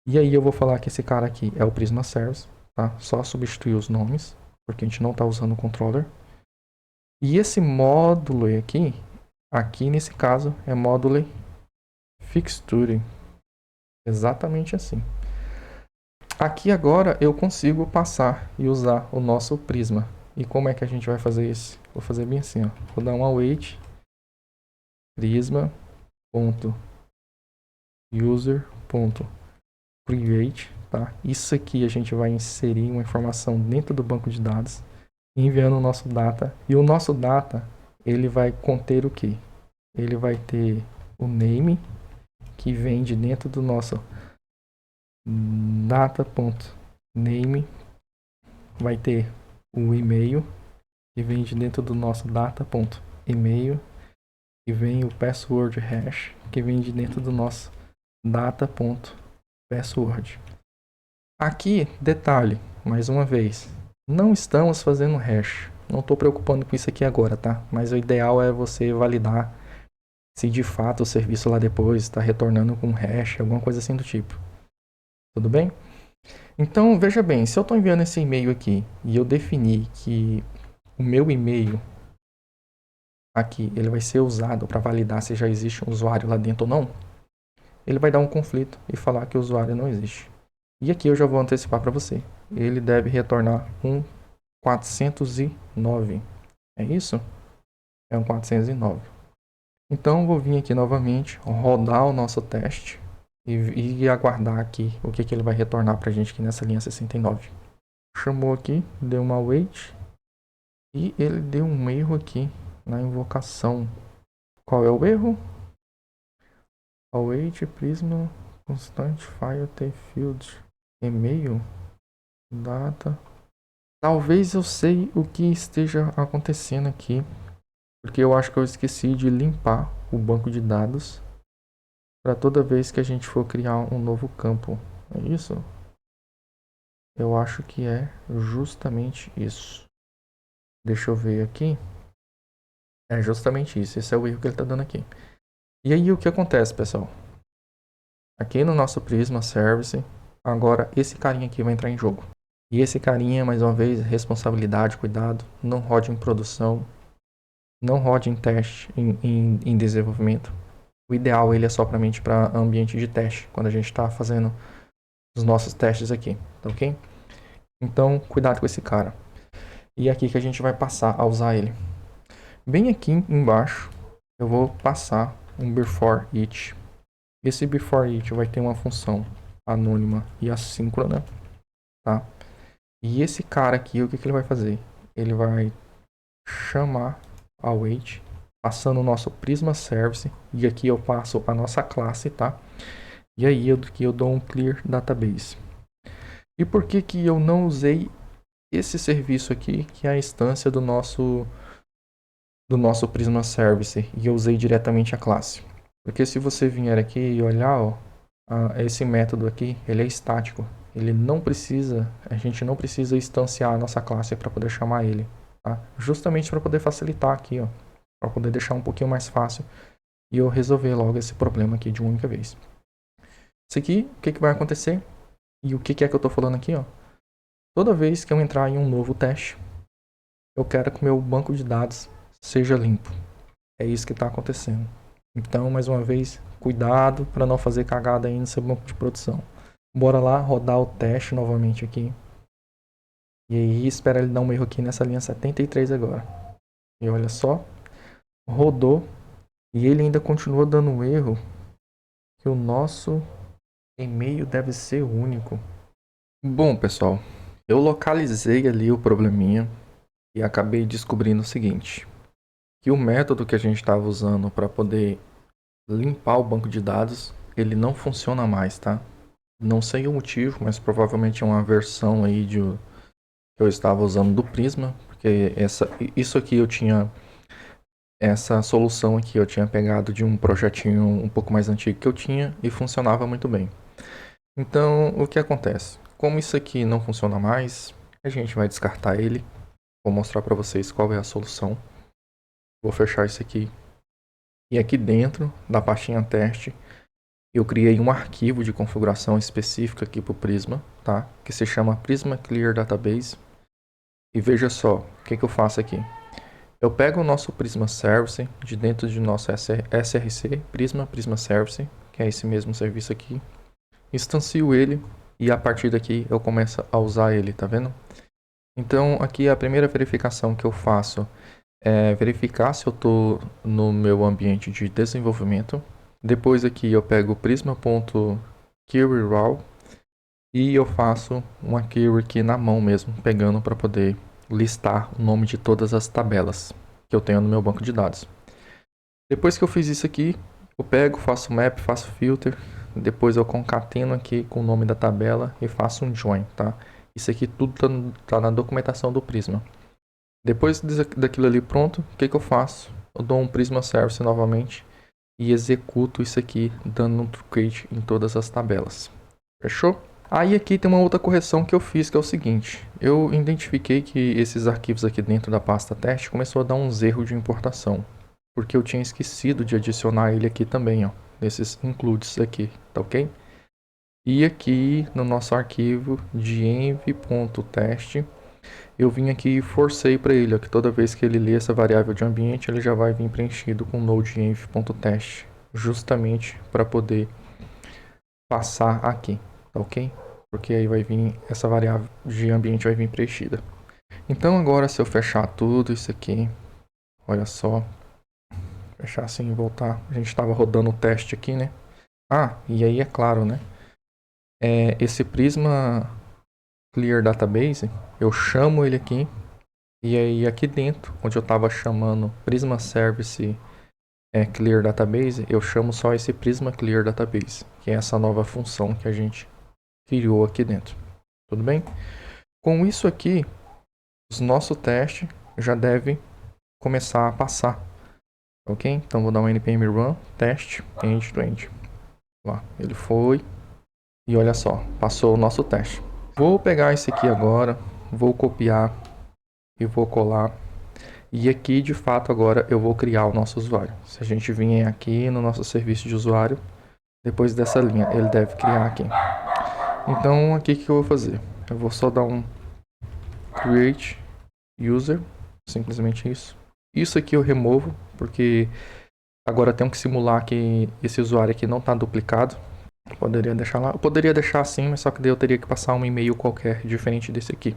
e aí eu vou falar que esse cara aqui é o Prisma Service, tá? Só substituir os nomes, porque a gente não está usando o controller. E esse módulo aqui nesse caso é módulo fixture, exatamente assim. Aqui agora eu consigo passar e usar o nosso Prisma. E como é que a gente vai fazer isso? Vou fazer bem assim, ó. Vou dar um await prisma.user.create, tá? Isso aqui a gente vai inserir uma informação dentro do banco de dados, enviando o nosso data. E o nosso data, ele vai conter o quê? Ele vai ter o name, que vem de dentro do nosso data.name, vai ter o e-mail, que vem de dentro do nosso data.email, e vem o password hash, que vem de dentro do nosso data.password. Aqui, detalhe, mais uma vez, não estamos fazendo hash. Não estou preocupando com isso aqui agora, tá? Mas o ideal é você validar se de fato o serviço lá depois está retornando com hash, alguma coisa assim do tipo. Tudo bem? Então, veja bem, se eu estou enviando esse e-mail aqui e eu definir que o meu e-mail aqui ele vai ser usado para validar se já existe um usuário lá dentro ou não, ele vai dar um conflito e falar que o usuário não existe. E aqui eu já vou antecipar para você. Ele deve retornar um 409. É isso? É um 409. Então, vou vir aqui novamente, rodar o nosso teste e aguardar aqui o que ele vai retornar para a gente aqui nessa linha 69. Chamou aqui, deu uma await e ele deu um erro aqui na invocação. Qual é o erro? Await prisma constante file t field e-mail data. Talvez eu sei o que esteja acontecendo aqui, porque eu acho que eu esqueci de limpar o banco de dados para toda vez que a gente for criar um novo campo. É isso? Eu acho que é justamente isso. Deixa eu ver aqui. É justamente isso. Esse é o erro que ele está dando aqui. E aí o que acontece, pessoal? Aqui no nosso Prisma Service, agora esse carinha aqui vai entrar em jogo. E esse carinha, mais uma vez, responsabilidade, cuidado, não rode em produção, não rode em teste, em desenvolvimento. O ideal ele é somente para ambiente de teste, quando a gente está fazendo os nossos testes aqui, tá ok? Então, cuidado com esse cara. E é aqui que a gente vai passar a usar ele. Bem aqui embaixo, eu vou passar um before it. Esse before it vai ter uma função anônima e assíncrona, tá? E esse cara aqui, o que ele vai fazer? Ele vai chamar await, passando o nosso Prisma Service, e aqui eu passo a nossa classe, tá? E aí aqui eu dou um clear database. E por que eu não usei esse serviço aqui, que é a instância do nosso Prisma Service, e eu usei diretamente a classe? Porque se você vier aqui e olhar, ó, esse método aqui, ele é estático. Ele não precisa, a gente não precisa instanciar a nossa classe para poder chamar ele, tá? Justamente para poder facilitar aqui, ó, para poder deixar um pouquinho mais fácil e eu resolver logo esse problema aqui de uma única vez. Isso aqui, o que vai acontecer? E o que é que eu estou falando aqui, ó? Toda vez que eu entrar em um novo teste, eu quero que o meu banco de dados seja limpo. É isso que está acontecendo. Então, mais uma vez, cuidado para não fazer cagada aí no seu banco de produção. Bora lá rodar o teste novamente aqui. E aí, espera ele dar um erro aqui nessa linha 73 agora. E olha só, rodou e ele ainda continua dando um erro que o nosso e-mail deve ser único. Bom, pessoal, eu localizei ali o probleminha e acabei descobrindo o seguinte, que o método que a gente estava usando para poder limpar o banco de dados, ele não funciona mais, tá? Não sei o motivo, mas provavelmente é uma versão aí que eu estava usando do Prisma, porque isso aqui eu tinha Essa solução aqui eu tinha pegado de um projetinho um pouco mais antigo que eu tinha e funcionava muito bem. Então, o que acontece? Como isso aqui não funciona mais, a gente vai descartar ele. Vou mostrar para vocês qual é a solução. Vou fechar isso aqui. E aqui dentro da pastinha teste, eu criei um arquivo de configuração específica aqui para o Prisma, tá? Que se chama Prisma Clear Database. E veja só, o que eu faço aqui? Eu pego o nosso Prisma Service de dentro de nosso SRC, Prisma Service, que é esse mesmo serviço aqui. Instancio ele e a partir daqui eu começo a usar ele, tá vendo? Então aqui a primeira verificação que eu faço é verificar se eu estou no meu ambiente de desenvolvimento. Depois aqui eu pego o prisma.query_raw e eu faço uma query aqui na mão mesmo, pegando para poder listar o nome de todas as tabelas que eu tenho no meu banco de dados. Depois que eu fiz isso aqui, eu pego, faço map, faço filter, depois eu concateno aqui com o nome da tabela e faço um join, tá? Isso aqui tudo tá na documentação do Prisma. Depois daquilo ali pronto, o que eu faço? Eu dou um Prisma Service novamente e executo isso aqui, dando um truncate em todas as tabelas. Fechou? Aí aqui tem uma outra correção que eu fiz, que é o seguinte. Eu identifiquei que esses arquivos aqui dentro da pasta teste começou a dar uns erros de importação. Porque eu tinha esquecido de adicionar ele aqui também, ó. Nesses includes aqui, tá ok? E aqui no nosso arquivo de env.teste, eu vim aqui e forcei para ele, ó, que toda vez que ele lê essa variável de ambiente, ele já vai vir preenchido com node env.teste, justamente para poder passar aqui, tá ok? Porque aí vai vir, essa variável de ambiente vai vir preenchida. Então agora se eu fechar tudo isso aqui, olha só, fechar assim e voltar, a gente estava rodando o teste aqui, né? Ah, e aí é claro, né? Esse Prisma Clear Database, eu chamo ele aqui, e aí aqui dentro, onde eu estava chamando Prisma Service Clear Database, eu chamo só esse Prisma Clear Database, que é essa nova função que a gente criou aqui dentro. Tudo bem? Com isso aqui, o nosso teste já deve começar a passar. Ok? Então vou dar um npm run teste end-to-end. Lá, ele foi. E olha só, passou o nosso teste. Vou pegar esse aqui agora, vou copiar e vou colar. E aqui, de fato, agora eu vou criar o nosso usuário. Se a gente vier aqui no nosso serviço de usuário, depois dessa linha, ele deve criar aqui. Então, aqui o que eu vou fazer? Eu vou só dar um create user, simplesmente isso. Isso aqui eu removo, porque agora tenho que simular que esse usuário aqui não está duplicado. Poderia deixar lá. Eu poderia deixar assim, mas só que daí eu teria que passar um e-mail qualquer diferente desse aqui.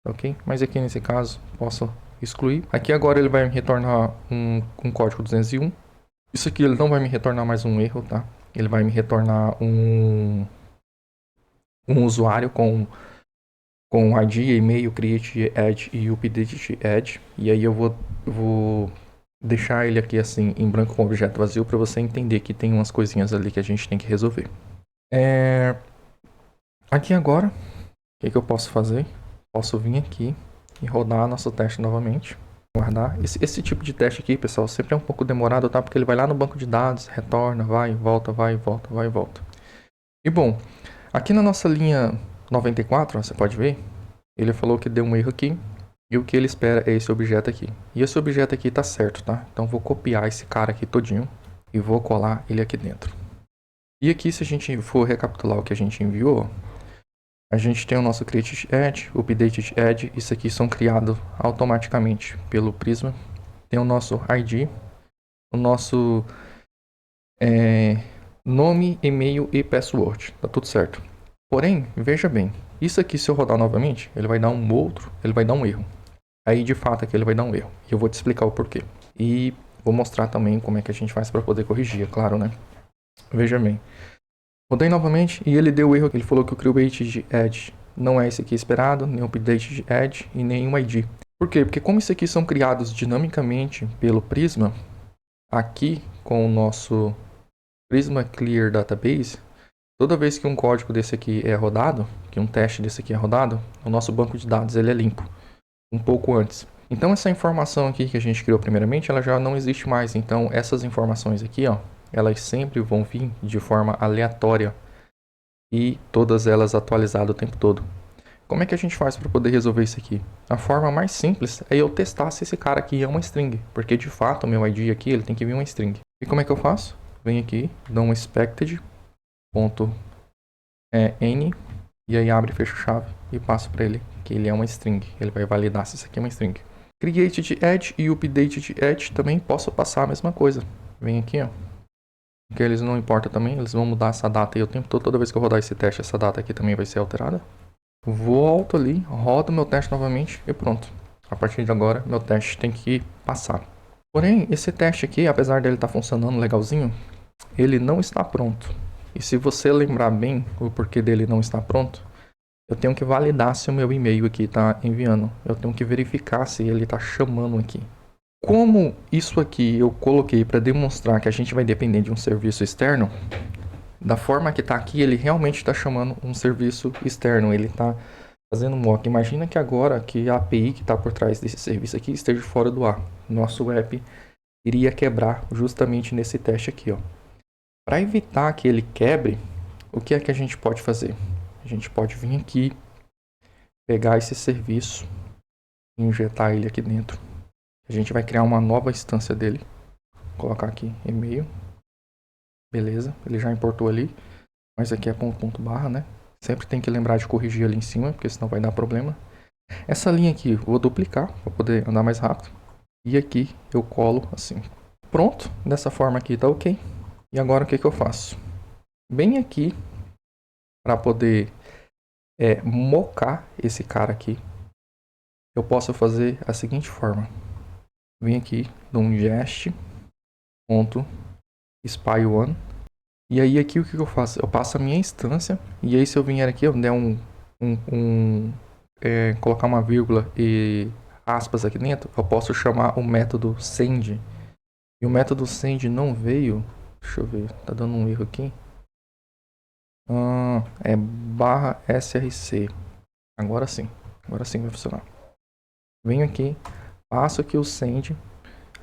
Ok? Mas aqui nesse caso, posso excluir. Aqui agora ele vai me retornar um código 201. Isso aqui ele não vai me retornar mais um erro, tá? Ele vai me retornar um usuário com ID, e-mail, create, add e update add. E aí eu vou deixar ele aqui assim em branco com objeto vazio para você entender que tem umas coisinhas ali que a gente tem que resolver. Aqui agora, o que eu posso fazer? Posso vir aqui e rodar nosso teste novamente. Guardar. Esse tipo de teste aqui, pessoal, sempre é um pouco demorado, tá? Porque ele vai lá no banco de dados, retorna, vai, volta, vai, volta, vai, volta. E bom, aqui na nossa linha 94, ó, você pode ver, ele falou que deu um erro aqui. E o que ele espera é esse objeto aqui. E esse objeto aqui tá certo, tá? Então vou copiar esse cara aqui todinho e vou colar ele aqui dentro. E aqui, se a gente for recapitular o que a gente enviou, a gente tem o nosso create add, update add, isso aqui são criados automaticamente pelo Prisma. Tem o nosso ID, o nosso nome, e-mail e password, tá tudo certo. Porém, veja bem, isso aqui se eu rodar novamente, ele vai dar um erro. Aí de fato aqui ele vai dar um erro. E eu vou te explicar o porquê. E vou mostrar também como é que a gente faz para poder corrigir, é claro, né? Veja bem. Rodei novamente e ele deu o erro. Ele falou que o create de add não é esse aqui esperado, nem o update de add e nem o ID. Por quê? Porque como isso aqui são criados dinamicamente pelo Prisma, aqui com o nosso Prisma Clear Database, toda vez que um código desse aqui é rodado, que um teste desse aqui é rodado, o nosso banco de dados ele é limpo um pouco antes. Então essa informação aqui que a gente criou primeiramente, ela já não existe mais. Então essas informações aqui, ó, elas sempre vão vir de forma aleatória e todas elas atualizadas o tempo todo. Como é que a gente faz para poder resolver isso aqui? A forma mais simples é eu testar se esse cara aqui é uma string, porque de fato o meu ID aqui ele tem que vir uma string. E como é que eu faço? Venho aqui, dou um expected ponto n e aí abre e fecha chave e passo para ele que ele é uma string. Ele vai validar se isso aqui é uma string. Created edge e updated edge também posso passar a mesma coisa. Vem aqui, ó. Porque eles não importam também, eles vão mudar essa data aí o tempo todo. Toda vez que eu rodar esse teste, essa data aqui também vai ser alterada. Volto ali, rodo meu teste novamente e pronto. A partir de agora, meu teste tem que passar. Porém, esse teste aqui, apesar dele estar funcionando legalzinho, ele não está pronto. E se você lembrar bem o porquê dele não estar pronto, eu tenho que validar se o meu e-mail aqui está enviando. Eu tenho que verificar se ele está chamando aqui. Como isso aqui eu coloquei para demonstrar que a gente vai depender de um serviço externo, da forma que está aqui, ele realmente está chamando um serviço externo. Ele está fazendo mock. Imagina que agora que a API que está por trás desse serviço aqui esteja fora do ar. Nosso app iria quebrar justamente nesse teste aqui, ó. Para evitar que ele quebre, o que é que a gente pode fazer? A gente pode vir aqui, pegar esse serviço e injetar ele aqui dentro. A gente vai criar uma nova instância dele. Vou colocar aqui e-mail. Beleza, ele já importou ali. Mas aqui é ponto barra, né? Sempre tem que lembrar de corrigir ali em cima, porque senão vai dar problema. Essa linha aqui eu vou duplicar para poder andar mais rápido. E aqui eu colo assim. Pronto, dessa forma aqui tá ok. E agora o que eu faço? Bem aqui, para poder mocar esse cara aqui, eu posso fazer a seguinte forma. Vem aqui, dou um jest.spy1. E aí aqui o que eu faço? Eu passo a minha instância. E aí se eu vier aqui, eu der colocar uma vírgula e aspas aqui dentro, eu posso chamar o método send. E o método send não veio. Deixa eu ver, tá dando um erro aqui. É /src. Agora sim vai funcionar. Venho aqui, passo aqui o send.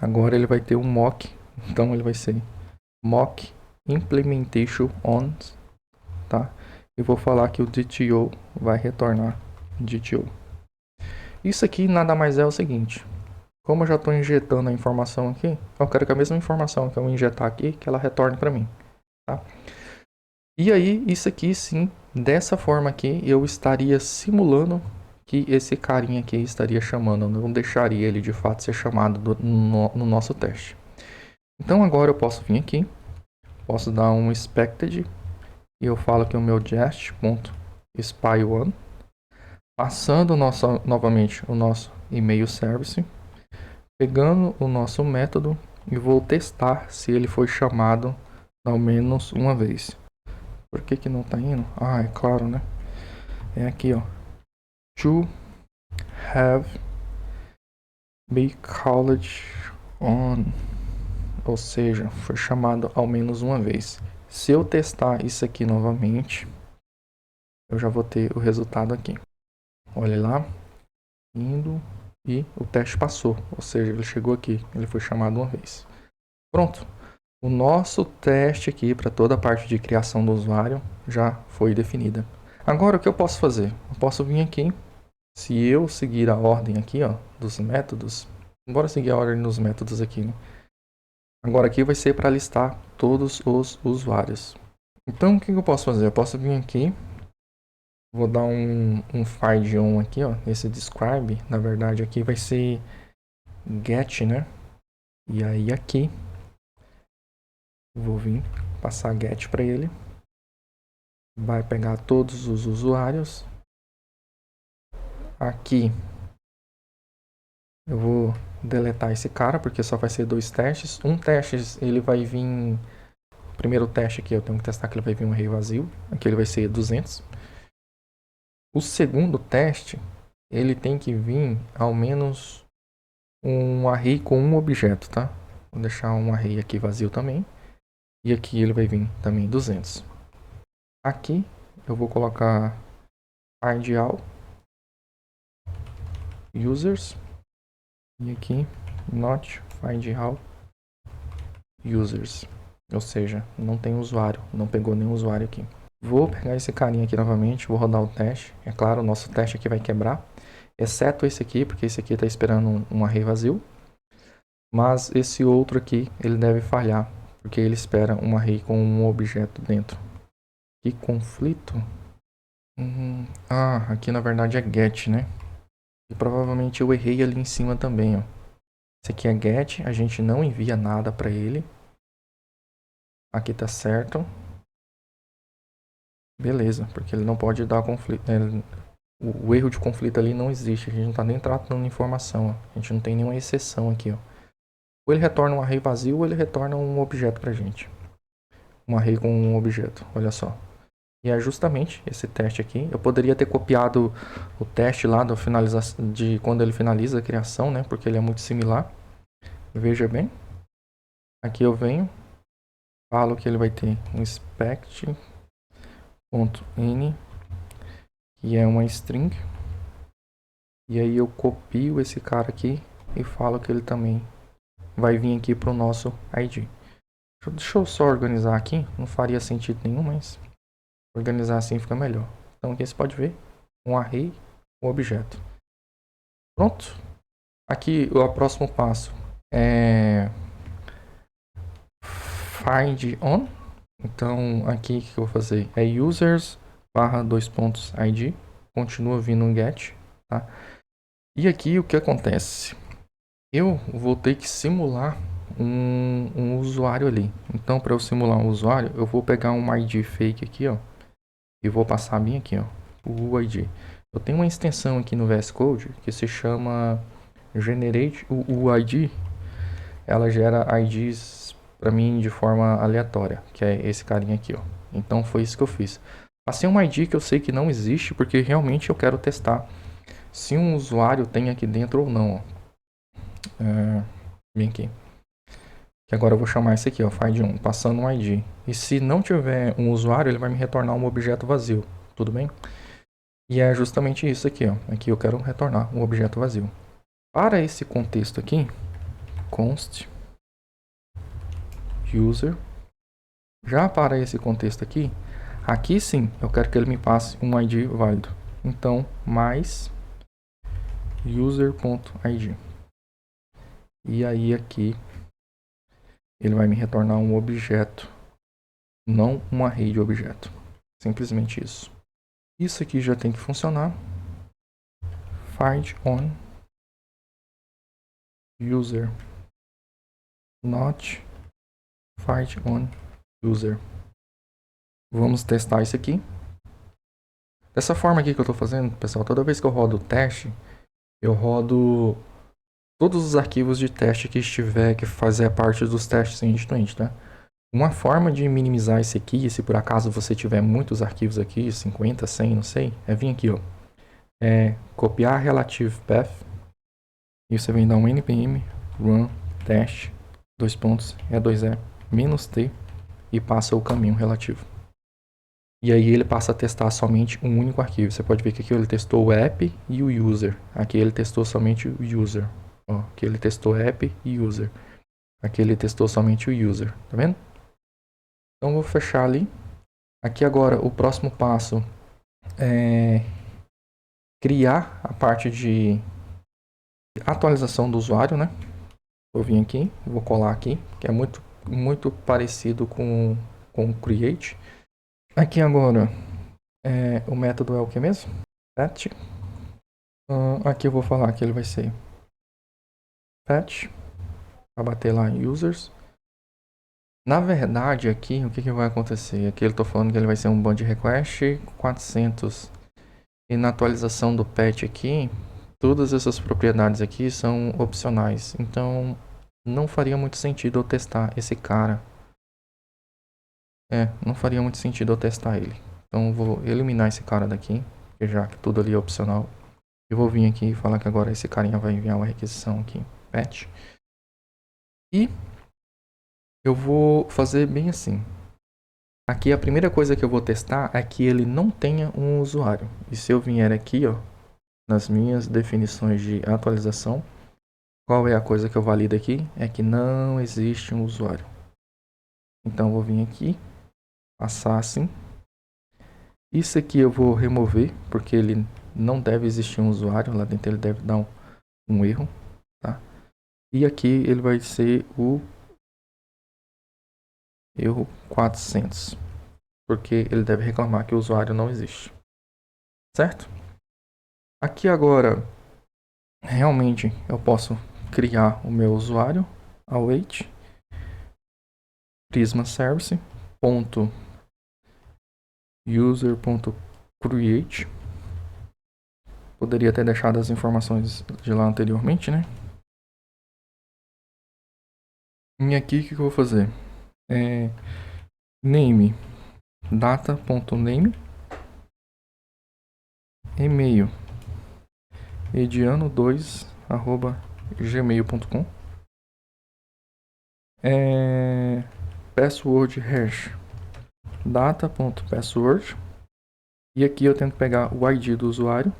Agora ele vai ter um mock. Então ele vai ser mock implementation on, tá? E vou falar que o DTO vai retornar DTO. Isso aqui nada mais é o seguinte. Como eu já estou injetando a informação aqui, eu quero que a mesma informação que eu injetar aqui, que ela retorne para mim, tá? E aí, isso aqui sim, dessa forma aqui, eu estaria simulando que esse carinha aqui estaria chamando. Eu não deixaria ele de fato ser chamado no nosso teste. Então agora eu posso vir aqui, posso dar um expected, e eu falo que o meu jest.spy1, passando novamente o nosso e-mail service, pegando o nosso método e vou testar se ele foi chamado ao menos uma vez. Por que não tá indo? Ah, é claro, né? É aqui, ó. To have be called on. Ou seja, foi chamado ao menos uma vez. Se eu testar isso aqui novamente, eu já vou ter o resultado aqui. Olha lá. Indo e o teste passou. Ou seja, ele chegou aqui. Ele foi chamado uma vez. Pronto. O nosso teste aqui para toda a parte de criação do usuário já foi definida. Agora o que eu posso fazer? Eu posso vir aqui, se eu seguir a ordem aqui, ó, dos métodos, bora seguir a ordem dos métodos aqui, né? Agora aqui vai ser para listar todos os usuários. Então o que eu posso fazer? Eu posso vir aqui, vou dar um find on aqui, ó, esse describe, na verdade aqui vai ser get, né? E aí aqui vou vir passar get para ele. Vai pegar todos os usuários. Aqui eu vou deletar esse cara porque só vai ser 2 testes. Um teste ele vai vir. O primeiro teste aqui eu tenho que testar que ele vai vir um array vazio. Aqui ele vai ser 200. O segundo teste ele tem que vir ao menos um array com um objeto, tá? Vou deixar um array aqui vazio também. E aqui ele vai vir também 200. Aqui eu vou colocar find all users. E aqui, not find all users. Ou seja, não tem usuário, não pegou nenhum usuário aqui. Vou pegar esse carinha aqui novamente, vou rodar o teste. É claro, o nosso teste aqui vai quebrar, exceto esse aqui, porque esse aqui está esperando um array vazio. Mas esse outro aqui, ele deve falhar, porque ele espera um array com um objeto dentro. Que conflito? Aqui na verdade é get, né? E provavelmente eu errei ali em cima também, ó. Esse aqui é get, a gente não envia nada para ele. Aqui tá certo. Beleza, porque ele não pode dar conflito. O erro de conflito ali não existe, a gente não tá nem tratando informação, ó. A gente não tem nenhuma exceção aqui, ó. Ou ele retorna um array vazio ou ele retorna um objeto pra gente. Um array com um objeto, olha só. E é justamente esse teste aqui. Eu poderia ter copiado o teste lá do de quando ele finaliza a criação, né? Porque ele é muito similar. Veja bem. Aqui eu venho, falo que ele vai ter um inspect.n, que é uma string. E aí eu copio esse cara aqui e falo que ele também vai vir aqui para o nosso ID. Deixa eu só organizar aqui. Não faria sentido nenhum, mas organizar assim fica melhor. Então aqui você pode ver um array, um objeto. Pronto. Aqui o próximo passo é find on. Então aqui o que eu vou fazer é users /2.id. Continua vindo um get, tá? E aqui o que acontece? Eu vou ter que simular um usuário ali. Então para eu simular um usuário, eu vou pegar um ID fake aqui, ó, e vou passar bem aqui, ó, o UID. Eu tenho uma extensão aqui no VS Code que se chama Generate UID. Ela gera IDs para mim de forma aleatória, que é esse carinha aqui, ó. Então foi isso que eu fiz. Passei um ID que eu sei que não existe, porque realmente eu quero testar se um usuário tem aqui dentro ou não, ó. Bem aqui. Que agora eu vou chamar esse aqui, ó, find1, passando um ID. E se não tiver um usuário, ele vai me retornar um objeto vazio, tudo bem? E é justamente isso aqui, ó. Aqui eu quero retornar um objeto vazio. Para esse contexto aqui, const user. Já para esse contexto aqui, aqui sim, eu quero que ele me passe um ID válido. Então, mais user.id. E aí aqui ele vai me retornar um objeto, não um array de objeto. Simplesmente isso. Isso aqui já tem que funcionar. Find on user, not find on user. Vamos testar isso aqui. Dessa forma aqui que eu estou fazendo, pessoal, toda vez que eu rodo o teste, eu rodo todos os arquivos de teste que estiver, que fazer parte dos testes end-to-end, tá? Uma forma de minimizar esse aqui, se por acaso você tiver muitos arquivos aqui, 50, 100, não sei, é vir aqui, ó. É copiar relative path, e você vem dar um npm run test, E2E, -t, e passa o caminho relativo. E aí ele passa a testar somente um único arquivo. Você pode ver que aqui ele testou o app e o user. Aqui ele testou somente o user. Ó, aqui ele testou app e user. Aqui ele testou somente o user. Tá vendo? Então vou fechar ali. Aqui agora o próximo passo é criar a parte de atualização do usuário, né? Vou vir aqui, vou colar aqui, que é muito parecido com o create. Aqui agora o método é o que mesmo? Fetch. Aqui eu vou falar que ele vai ser fetch, para bater lá em users. Na verdade aqui o que vai acontecer? Aqui eu estou falando que ele vai ser um band request 400. E na atualização do patch aqui, todas essas propriedades aqui são opcionais. Então não faria muito sentido eu testar esse cara. Não faria muito sentido eu testar ele. Então eu vou eliminar esse cara daqui, já que tudo ali é opcional. Eu vou vir aqui e falar que agora esse carinha vai enviar uma requisição aqui, patch. E eu vou fazer bem assim. Aqui a primeira coisa que eu vou testar é que ele não tenha um usuário. E se eu vier aqui, ó, nas minhas definições de atualização, Qual é a coisa que eu valido aqui? É que não existe um usuário. Então eu vou vir aqui, passar assim. Isso aqui eu vou remover, porque ele não deve existir um usuário. Lá dentro ele deve dar um erro, tá? E aqui ele vai ser o erro 400, porque ele deve reclamar que o usuário não existe, certo? Aqui agora, realmente eu posso criar o meu usuário, await prisma service ponto user.create. Poderia ter deixado as informações de lá anteriormente, né? E aqui o que eu vou fazer? Name data.name, e-mail ediano2@gmail.com, password hash data.password, e aqui eu tenho que pegar o ID do usuário,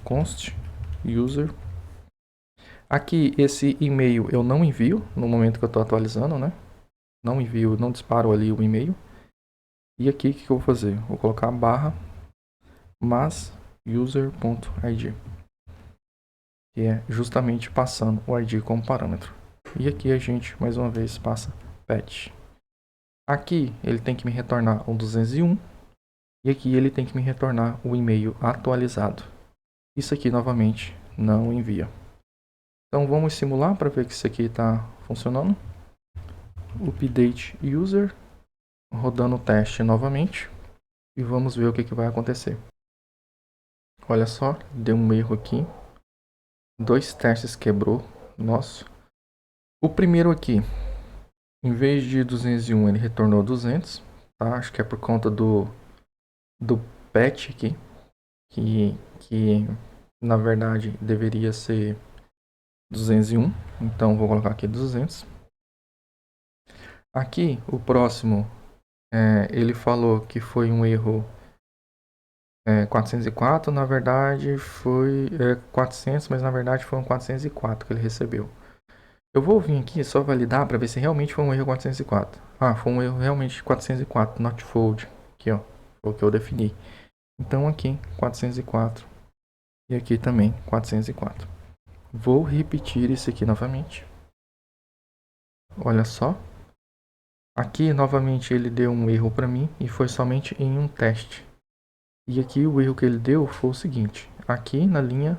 const user. Aqui esse e-mail eu não envio no momento que eu estou atualizando, né? Não envio, não disparo ali o e-mail. E aqui o que eu vou fazer? Vou colocar barra mas user.id, que é justamente passando o ID como parâmetro. E aqui a gente mais uma vez passa pet. Aqui ele tem que me retornar o 201 e aqui ele tem que me retornar o e-mail atualizado. Isso aqui novamente não envia. Então vamos simular para ver que isso aqui está funcionando. Update user, rodando o teste novamente e vamos ver o que vai acontecer. Olha só, deu um erro aqui. 2 testes quebrou. Nossa. O primeiro aqui, em vez de 201, ele retornou 200. Tá? Acho que é por conta do patch aqui. Que na verdade deveria ser 201. Então vou colocar aqui 200. Aqui, o próximo, ele falou que foi um erro 404. Na verdade foi 400, mas na verdade foi um 404 que ele recebeu. Eu vou vir aqui só validar para ver se realmente foi um erro 404. Ah, foi um erro realmente 404, not fold. Aqui, ó, foi o que eu defini. Então aqui 404 e aqui também 404. Vou repetir isso aqui novamente. Olha só. Aqui novamente ele deu um erro para mim e foi somente em um teste. E aqui o erro que ele deu foi o seguinte. Aqui na linha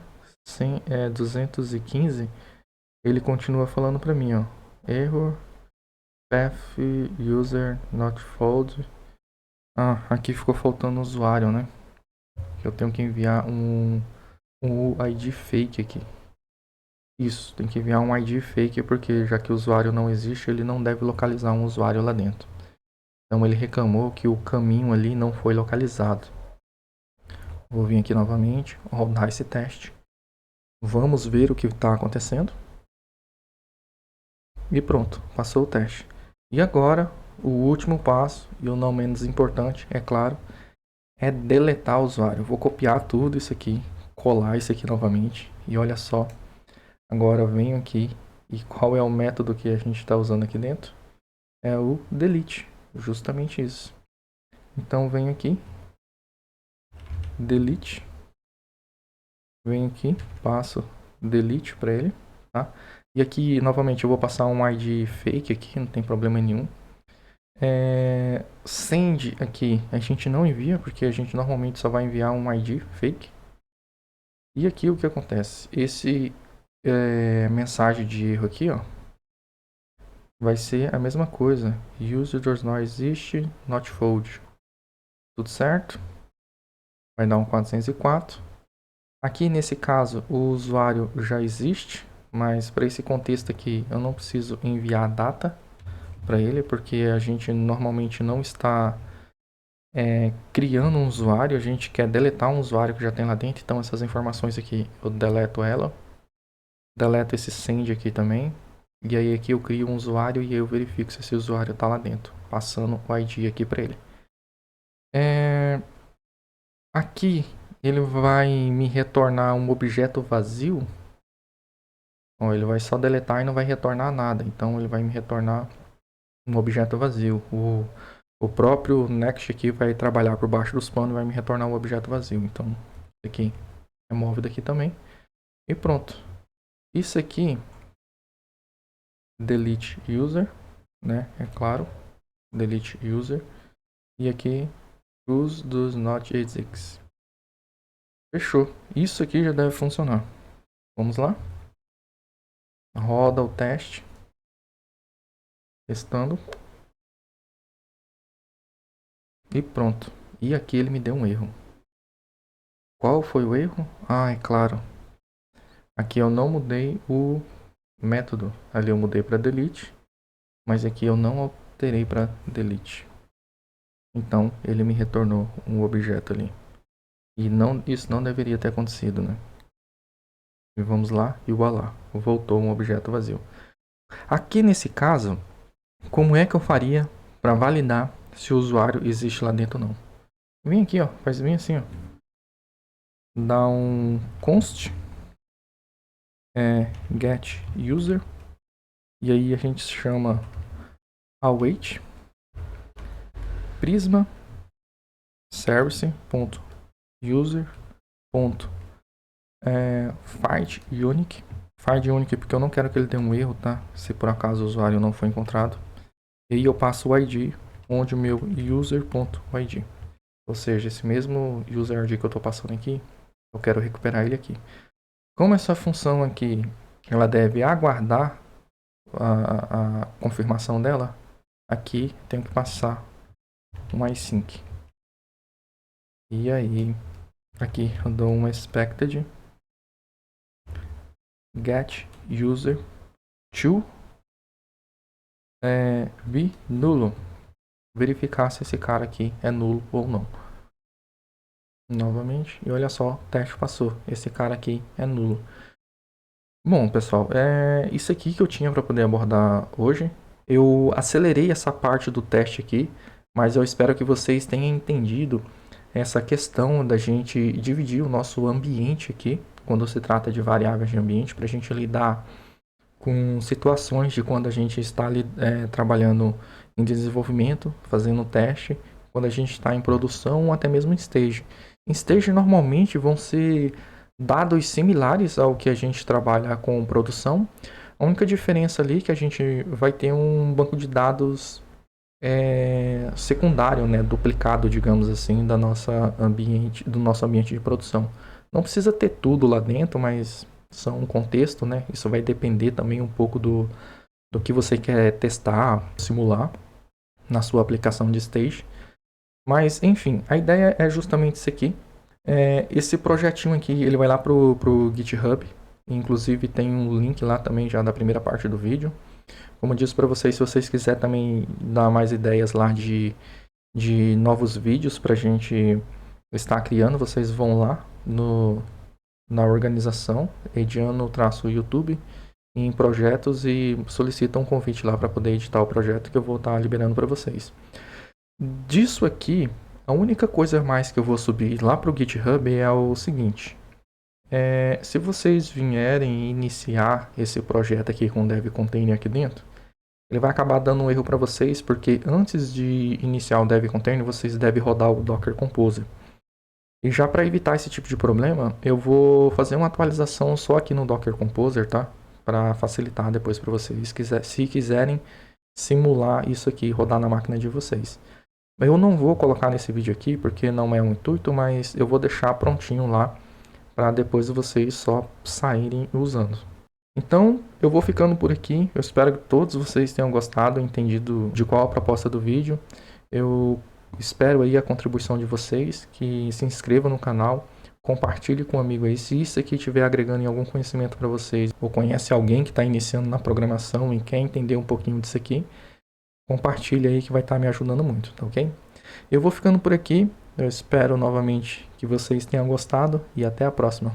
215 ele continua falando para mim, ó. Error path user not fold. Ah, aqui ficou faltando o usuário, né? Eu tenho que enviar um ID fake aqui. Isso, tem que enviar um ID fake porque já que o usuário não existe, ele não deve localizar um usuário lá dentro. Então ele reclamou que o caminho ali não foi localizado. Vou vir aqui novamente, rodar esse teste. Vamos ver o que está acontecendo. E pronto, passou o teste. E agora, o último passo, e o não menos importante, é claro, é deletar o usuário. Vou copiar tudo isso aqui, colar isso aqui novamente. E olha só, agora eu venho aqui e qual é o método que a gente está usando aqui dentro? É o delete, justamente isso. Então venho aqui, delete, venho aqui, passo delete para ele, tá? E aqui novamente eu vou passar um ID fake aqui, não tem problema nenhum. Send aqui a gente não envia porque a gente normalmente só vai enviar um ID fake. E aqui o que acontece? Esse mensagem de erro aqui, ó, vai ser a mesma coisa. User does not exist, not fold. Tudo certo? Vai dar um 404. Aqui nesse caso o usuário já existe, mas para esse contexto aqui eu não preciso enviar a data para ele, porque a gente normalmente não está criando um usuário, a gente quer deletar um usuário que já tem lá dentro, então essas informações aqui eu deleto ela. Deleto esse send aqui também. E aí aqui eu crio um usuário e aí eu verifico se esse usuário está lá dentro, passando o ID aqui para ele. Aqui ele vai me retornar um objeto vazio. Ó, ele vai só deletar e não vai retornar nada. Então ele vai me retornar um objeto vazio. O próprio Next aqui vai trabalhar por baixo dos panos e vai me retornar um objeto vazio. Então isso aqui remove daqui também. E pronto. Isso aqui, delete user, né? É claro, delete user. E aqui, use does not exist. Fechou. Isso aqui já deve funcionar. Vamos lá. Roda o teste. Testando. E pronto. E aqui ele me deu um erro. Qual foi o erro? Ah, é claro. Aqui eu não mudei o método. Ali eu mudei para delete. Mas aqui eu não alterei para delete. Então ele me retornou um objeto ali. E não, isso não deveria ter acontecido, né? E vamos lá e voilá. Voltou um objeto vazio. Aqui nesse caso, como é que eu faria para validar se o usuário existe lá dentro ou não? Vem aqui, ó, faz bem assim, ó. Dá um const get user e aí a gente chama await prisma service.user. Find unique. Find unique porque eu não quero que ele tenha um erro, tá? Se por acaso o usuário não foi encontrado. E aí eu passo o ID, onde o meu user.id. Ou seja, esse mesmo user ID que eu estou passando aqui, eu quero recuperar ele aqui. Como essa função aqui, ela deve aguardar a confirmação dela, aqui tenho que passar um async. E aí, aqui eu dou um expected get user to be nulo. Verificar se esse cara aqui é nulo ou não. Novamente, e olha só, o teste passou. Esse cara aqui é nulo. Bom, pessoal, é isso aqui que eu tinha para poder abordar hoje. Eu acelerei essa parte do teste aqui, mas eu espero que vocês tenham entendido essa questão da gente dividir o nosso ambiente aqui, quando se trata de variáveis de ambiente, para a gente lidar com situações de quando a gente está trabalhando em desenvolvimento, fazendo teste, quando a gente está em produção ou até mesmo em stage. Em stage normalmente vão ser dados similares ao que a gente trabalha com produção. A única diferença ali é que a gente vai ter um banco de dados secundário, né, duplicado, digamos assim, do nosso ambiente de produção. Não precisa ter tudo lá dentro, mas são um contexto, né? Isso vai depender também um pouco do que você quer testar, simular na sua aplicação de stage. Mas, enfim, a ideia é justamente isso aqui. Esse projetinho aqui, ele vai lá pro GitHub. Inclusive tem um link lá também já da primeira parte do vídeo. Como eu disse para vocês, se vocês quiserem também dar mais ideias lá de novos vídeos pra gente estar criando, vocês vão lá na organização, Ediano-YouTube, em projetos e solicitam um convite lá para poder editar o projeto que eu vou estar liberando para vocês. Disso aqui, a única coisa mais que eu vou subir lá para o GitHub é o seguinte. Se vocês vierem iniciar esse projeto aqui com Dev Container aqui dentro, ele vai acabar dando um erro para vocês, porque antes de iniciar o Dev Container, vocês devem rodar o Docker Composer. E já para evitar esse tipo de problema, eu vou fazer uma atualização só aqui no Docker Composer, tá? Para facilitar depois para vocês, se quiserem simular isso aqui, rodar na máquina de vocês. Eu não vou colocar nesse vídeo aqui, porque não é um intuito, mas eu vou deixar prontinho lá, para depois vocês só saírem usando. Então, eu vou ficando por aqui. Eu espero que todos vocês tenham gostado, entendido de qual a proposta do vídeo. Eu espero aí a contribuição de vocês, que se inscrevam no canal, compartilhe com um amigo aí. Se isso aqui estiver agregando em algum conhecimento para vocês, ou conhece alguém que está iniciando na programação e quer entender um pouquinho disso aqui, compartilhe aí que vai estar me ajudando muito, tá ok? Eu vou ficando por aqui. Eu espero novamente que vocês tenham gostado e até a próxima.